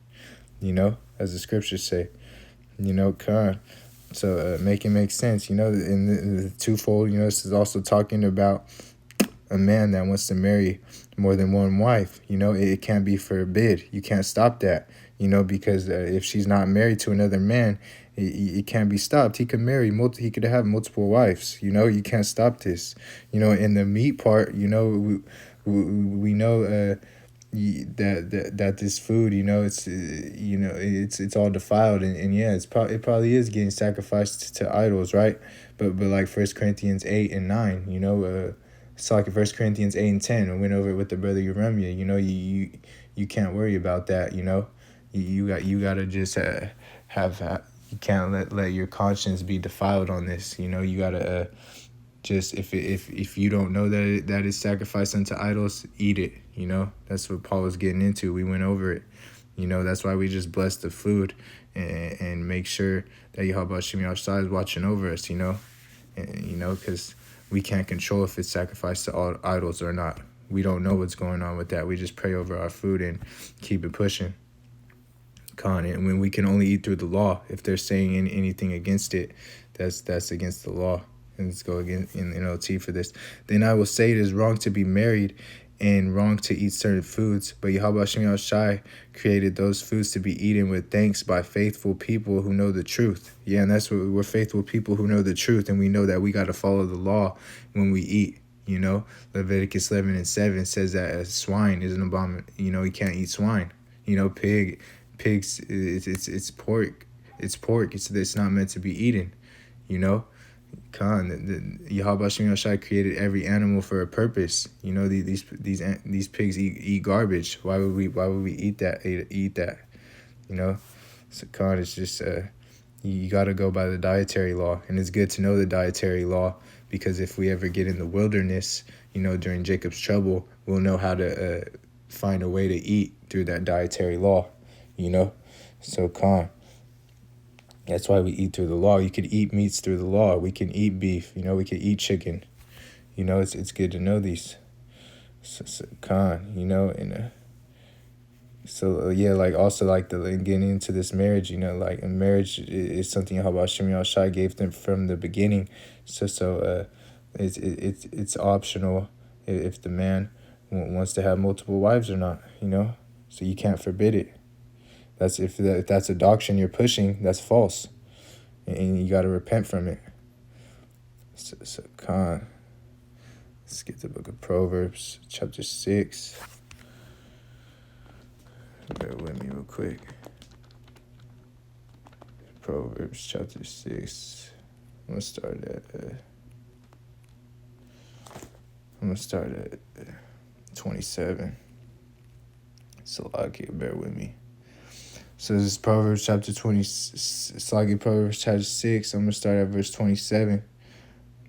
You know, as the scriptures say. You know, Khan. So make it make sense. You know, in the twofold. You know, this is also talking about a man that wants to marry more than one wife. You know, it can't be forbid. You can't stop that. You know, because if she's not married to another man, it can't be stopped. He could marry he could have multiple wives. You know, you can't stop this. You know, in the meat part, you know, we know that this food, you know, it's all defiled, and yeah, it probably is getting sacrificed to idols, right? But like 1 Corinthians 8 and 9, you know, it's like 1 Corinthians 8 and 10. I went over it with the brother Uremia. You know, you can't worry about that. You know, you gotta just have you can't let your conscience be defiled on this. You know, you gotta just if you don't know that is sacrificed unto idols, eat it. You know, that's what Paul was getting into. We went over it. You know, that's why we just bless the food and make sure that Yahawashi is watching over us. You know, and you know, because we can't control if it's sacrificed to all idols or not. We don't know what's going on with that. We just pray over our food and keep it pushing. And when we can only eat through the law, if they're saying anything against it, that's against the law. And let's go again in NLT for this. Then I will say it is wrong to be married and wrong to eat certain foods, but Yahawashi created those foods to be eaten with thanks by faithful people who know the truth. Yeah, and that's what we're faithful people who know the truth, and we know that we got to follow the law when we eat. You know, Leviticus 11:7 says that a swine is an abomination. You know, you can't eat swine. You know, pigs, it's pork. It's pork. It's not meant to be eaten. You know. Yahawashi created every animal for a purpose. You know, these pigs eat garbage. Why would we eat that? You know, so it's just you got to go by the dietary law, and it's good to know the dietary law, because if we ever get in the wilderness, you know, during Jacob's trouble, we'll know how to find a way to eat through that dietary law. You know, so that's why we eat through the law. You could eat meats through the law. We can eat beef. You know, we could eat chicken. You know, it's good to know these. You know, and yeah, like also like getting into this marriage. You know, like a marriage is something Yahawashi gave them from the beginning. It's optional if the man wants to have multiple wives or not. You know, so you can't forbid it. That's if that's a doctrine you're pushing, that's false, and you got to repent from it. Let's get the book of Proverbs, chapter 6. Bear with me real quick. Proverbs chapter 6. I'm gonna start at 27. So bear with me. So this is Proverbs chapter 20, Proverbs chapter 6. I'm going to start at verse 27.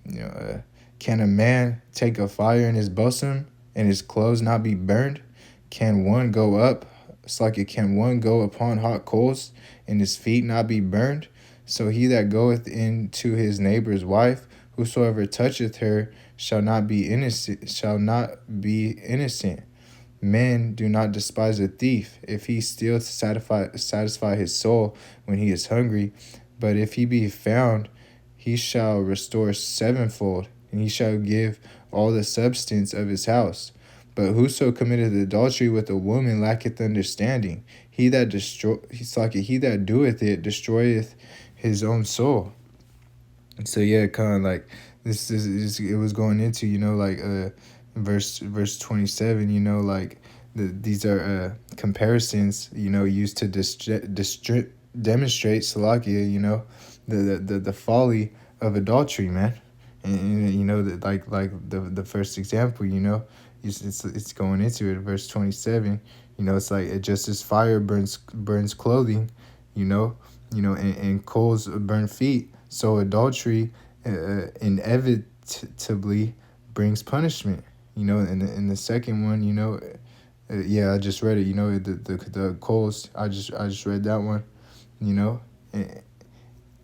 You know, can a man take a fire in his bosom and his clothes not be burned? Can one go upon hot coals and his feet not be burned? So he that goeth into his neighbor's wife, whosoever toucheth her shall not be innocent. Men do not despise a thief if he steal to satisfy his soul when he is hungry. But if he be found, he shall restore sevenfold, and he shall give all the substance of his house. But whoso committeth adultery with a woman lacketh understanding. He that doeth it destroyeth his own soul. So yeah, kind of like this is it was going into, you know, like verse 27, you know, like these are comparisons, you know, used to demonstrate Salakia, you know, the folly of adultery, man. And you know, that like the first example, you know, it's going into it, verse 27. You know, it's like just as fire burns clothing, you know, and coals burn feet, so adultery inevitably brings punishment. You know, and the second one, you know, Yeah, I just read it. You know, the coals. I just read that one. You know, and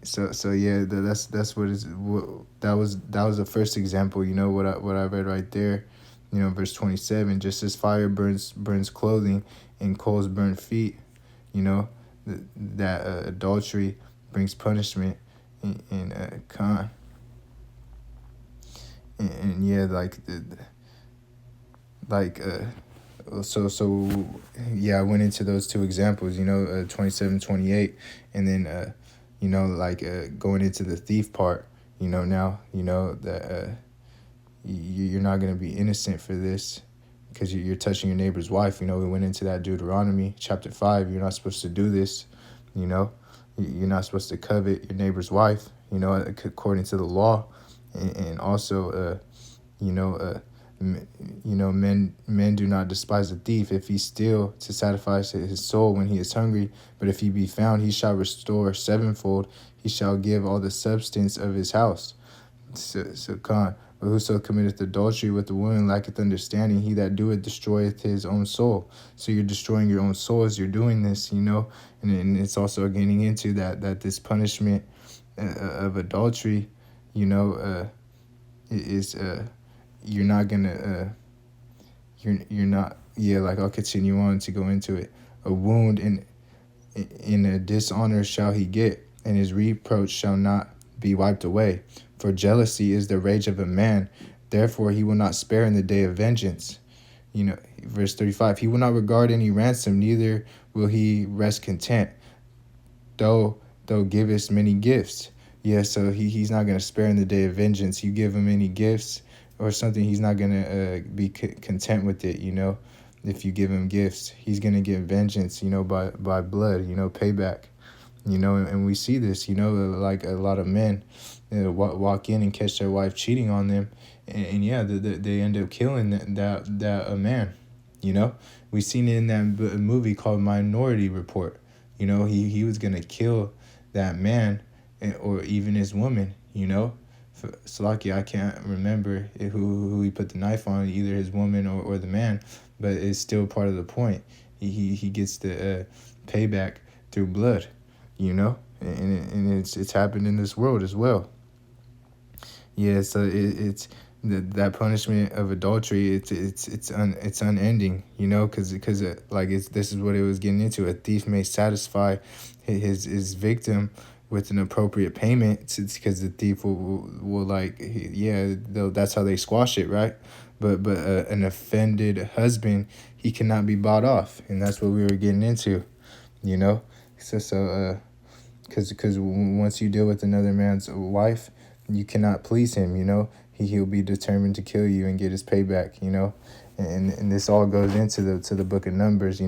so yeah, that's that was the first example. You know what I read right there. You know, verse 27. Just as fire burns clothing, and coals burn feet. You know, that adultery brings punishment, and con and yeah, like so yeah, I went into those two examples, 27, 28, and then going into the thief part, now that you're not going to be innocent for this, because you're touching your neighbor's wife. We went into that Deuteronomy chapter 5. You're not supposed to do this. you know you're not supposed to covet your neighbor's wife, according to the law. And also you know, men do not despise a thief if he steal to satisfy his soul when he is hungry. But if he be found, he shall restore sevenfold. He shall give all the substance of his house. So Khan. But whoso committeth adultery with a woman lacketh understanding. He that doeth destroyeth his own soul. So you're destroying your own soul as you're doing this, and it's also getting into that this punishment of adultery, is you're not gonna you're not, yeah, like I'll continue on to go into it. A wound in a dishonor shall he get, and his reproach shall not be wiped away. For jealousy is the rage of a man, therefore he will not spare in the day of vengeance. Verse 35, he will not regard any ransom, neither will he rest content, though thou givest many gifts. Yeah, so he's not going to spare in the day of vengeance. You give him any gifts or something, he's not going to be content with it, if you give him gifts. He's going to get vengeance, by blood, payback. And we see this, like a lot of men walk in and catch their wife cheating on them. And yeah, they end up killing that man. We seen it in that movie called Minority Report. He was going to kill that man, or even his woman, Salaki, I can't remember who he put the knife on, either his woman or the man, but it's still part of the point. He gets the payback through blood, and it's happened in this world as well. Yeah, so it's that punishment of adultery. It's unending, because this is what it was getting into. A thief may satisfy his victim with an appropriate payment, because the thief will that's how they squash it, right? But an offended husband, he cannot be bought off, and that's what we were getting into, so because once you deal with another man's wife, you cannot please him. He'll be determined to kill you and get his payback. And this all goes into the book of Numbers.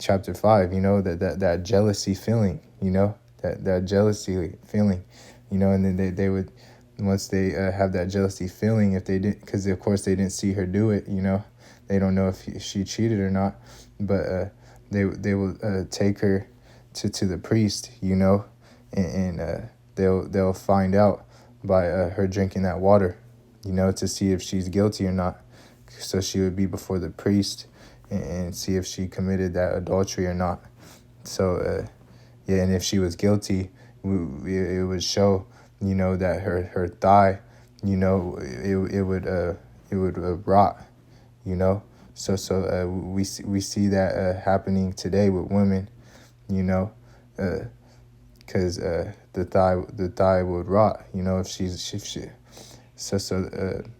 Chapter 5. That jealousy feeling. That jealousy feeling. And then they would, once they have that jealousy feeling, if they didn't, because of course they didn't see her do it. They don't know if she cheated or not, but they will take her to the priest, and they'll find out by her drinking that water, to see if she's guilty or not. So she would be before the priest and see if she committed that adultery or not. So yeah, and if she was guilty, it would show, that her thigh, it would rot, So we see that happening today with women, because the thigh would rot, if she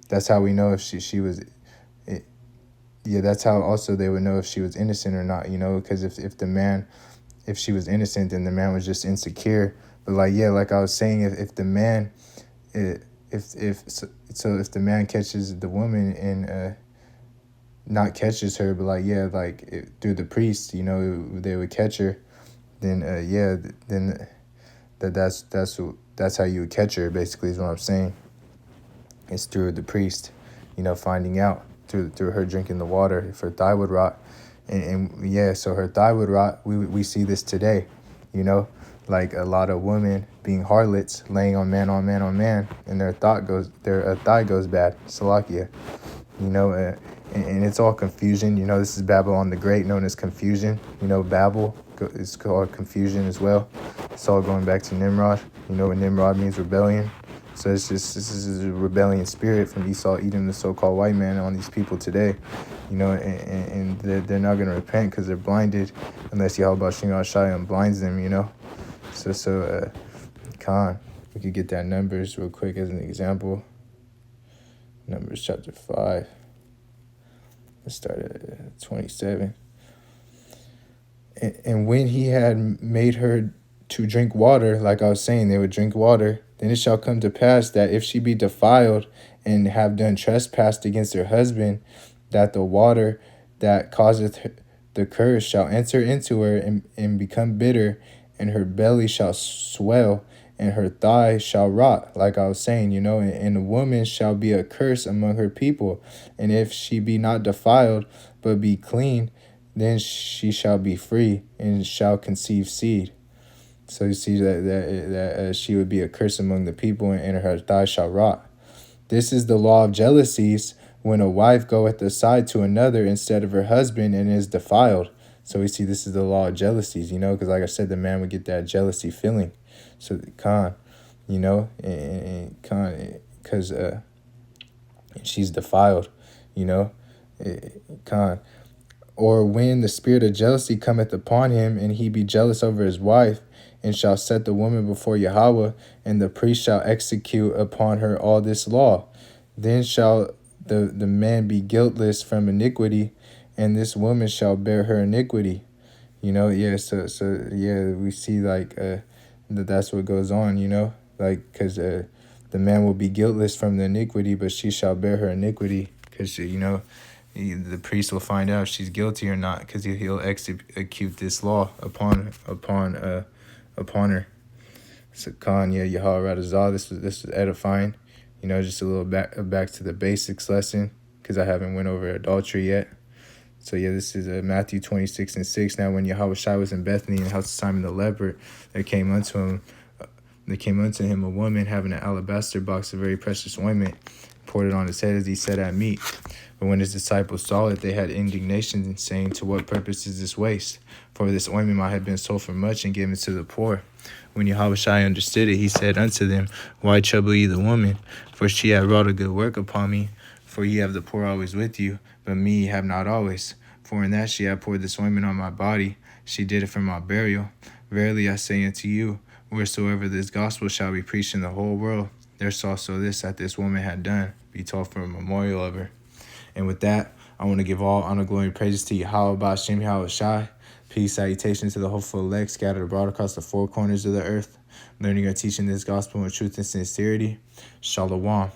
that's how we know if she was. Yeah, that's how also they would know if she was innocent or not, because if she was innocent, then the man was just insecure. But like I was saying, if the man, if the man catches the woman and not catches her, but through the priest, they would catch her, then then that's how you would catch her, basically, is what I'm saying. It's through the priest, finding out through her drinking the water if her thigh would rot. And yeah, so her thigh would rot. We see this today, like a lot of women being harlots, laying on man, and their thigh goes bad. Salakia, and it's all confusion. You know, this is Babylon the Great, known as confusion. You know, Babel is called confusion as well. It's all going back to Nimrod. You know what Nimrod means? Rebellion. So it's just, this is a rebellion spirit from Esau, Edom, the so-called white man, on these people today. You know, and they're not going to repent because they're blinded unless Yahawah blinds them, you know. Khan, we could get that Numbers real quick as an example. Numbers chapter 5. Let's start at 27. And when he had made her to drink water, like I was saying, they would drink water, then it shall come to pass that if she be defiled and have done trespassed against her husband, that the water that causeth the curse shall enter into her and become bitter, and her belly shall swell, and her thigh shall rot, like I was saying, you know, and the woman shall be a curse among her people. And if she be not defiled, but be clean, then she shall be free and shall conceive seed. So you see that she would be a curse among the people, and her thigh shall rot. This is the law of jealousies, when a wife goeth aside to another instead of her husband and is defiled. So we see this is the law of jealousies, you know, because like I said, the man would get that jealousy feeling. So Khan, you know, and Khan, because she's defiled, you know, Khan. Or when the spirit of jealousy cometh upon him, and he be jealous over his wife, and shall set the woman before Yahawah, and the priest shall execute upon her all this law. Then shall the man be guiltless from iniquity, and this woman shall bear her iniquity. You know, yeah, so yeah, we see like that's what goes on, you know, like because the man will be guiltless from the iniquity, but she shall bear her iniquity, because you know, the priest will find out if she's guilty or not, because he'll execute this law upon her. So Khan, yeah, Yahawah Radazah, this was edifying. You know, just a little back to the basics lesson, because I haven't went over adultery yet. So yeah, this is Matthew 26:6. Now when Yahawashi was in Bethany in the house of Simon the leper, there came unto him a woman having an alabaster box of very precious ointment, poured it on his head as he sat at meat. But when his disciples saw it, they had indignation, saying, To what purpose is this waste? For this ointment might have been sold for much and given to the poor. When Yahawashi understood it, he said unto them, Why trouble ye the woman? For she hath wrought a good work upon me. For ye have the poor always with you, but me ye have not always. For in that she hath poured this ointment on my body, she did it for my burial. Verily I say unto you, wheresoever this gospel shall be preached in the whole world, there's also this that this woman had done, be told for a memorial of her. And with that, I want to give all honor, glory, and praises to Yahawah Ba'ashem Yahawashi. Peace, salutations to the hopeful elect scattered abroad across the four corners of the earth, learning or teaching this gospel in truth and sincerity. Shalom.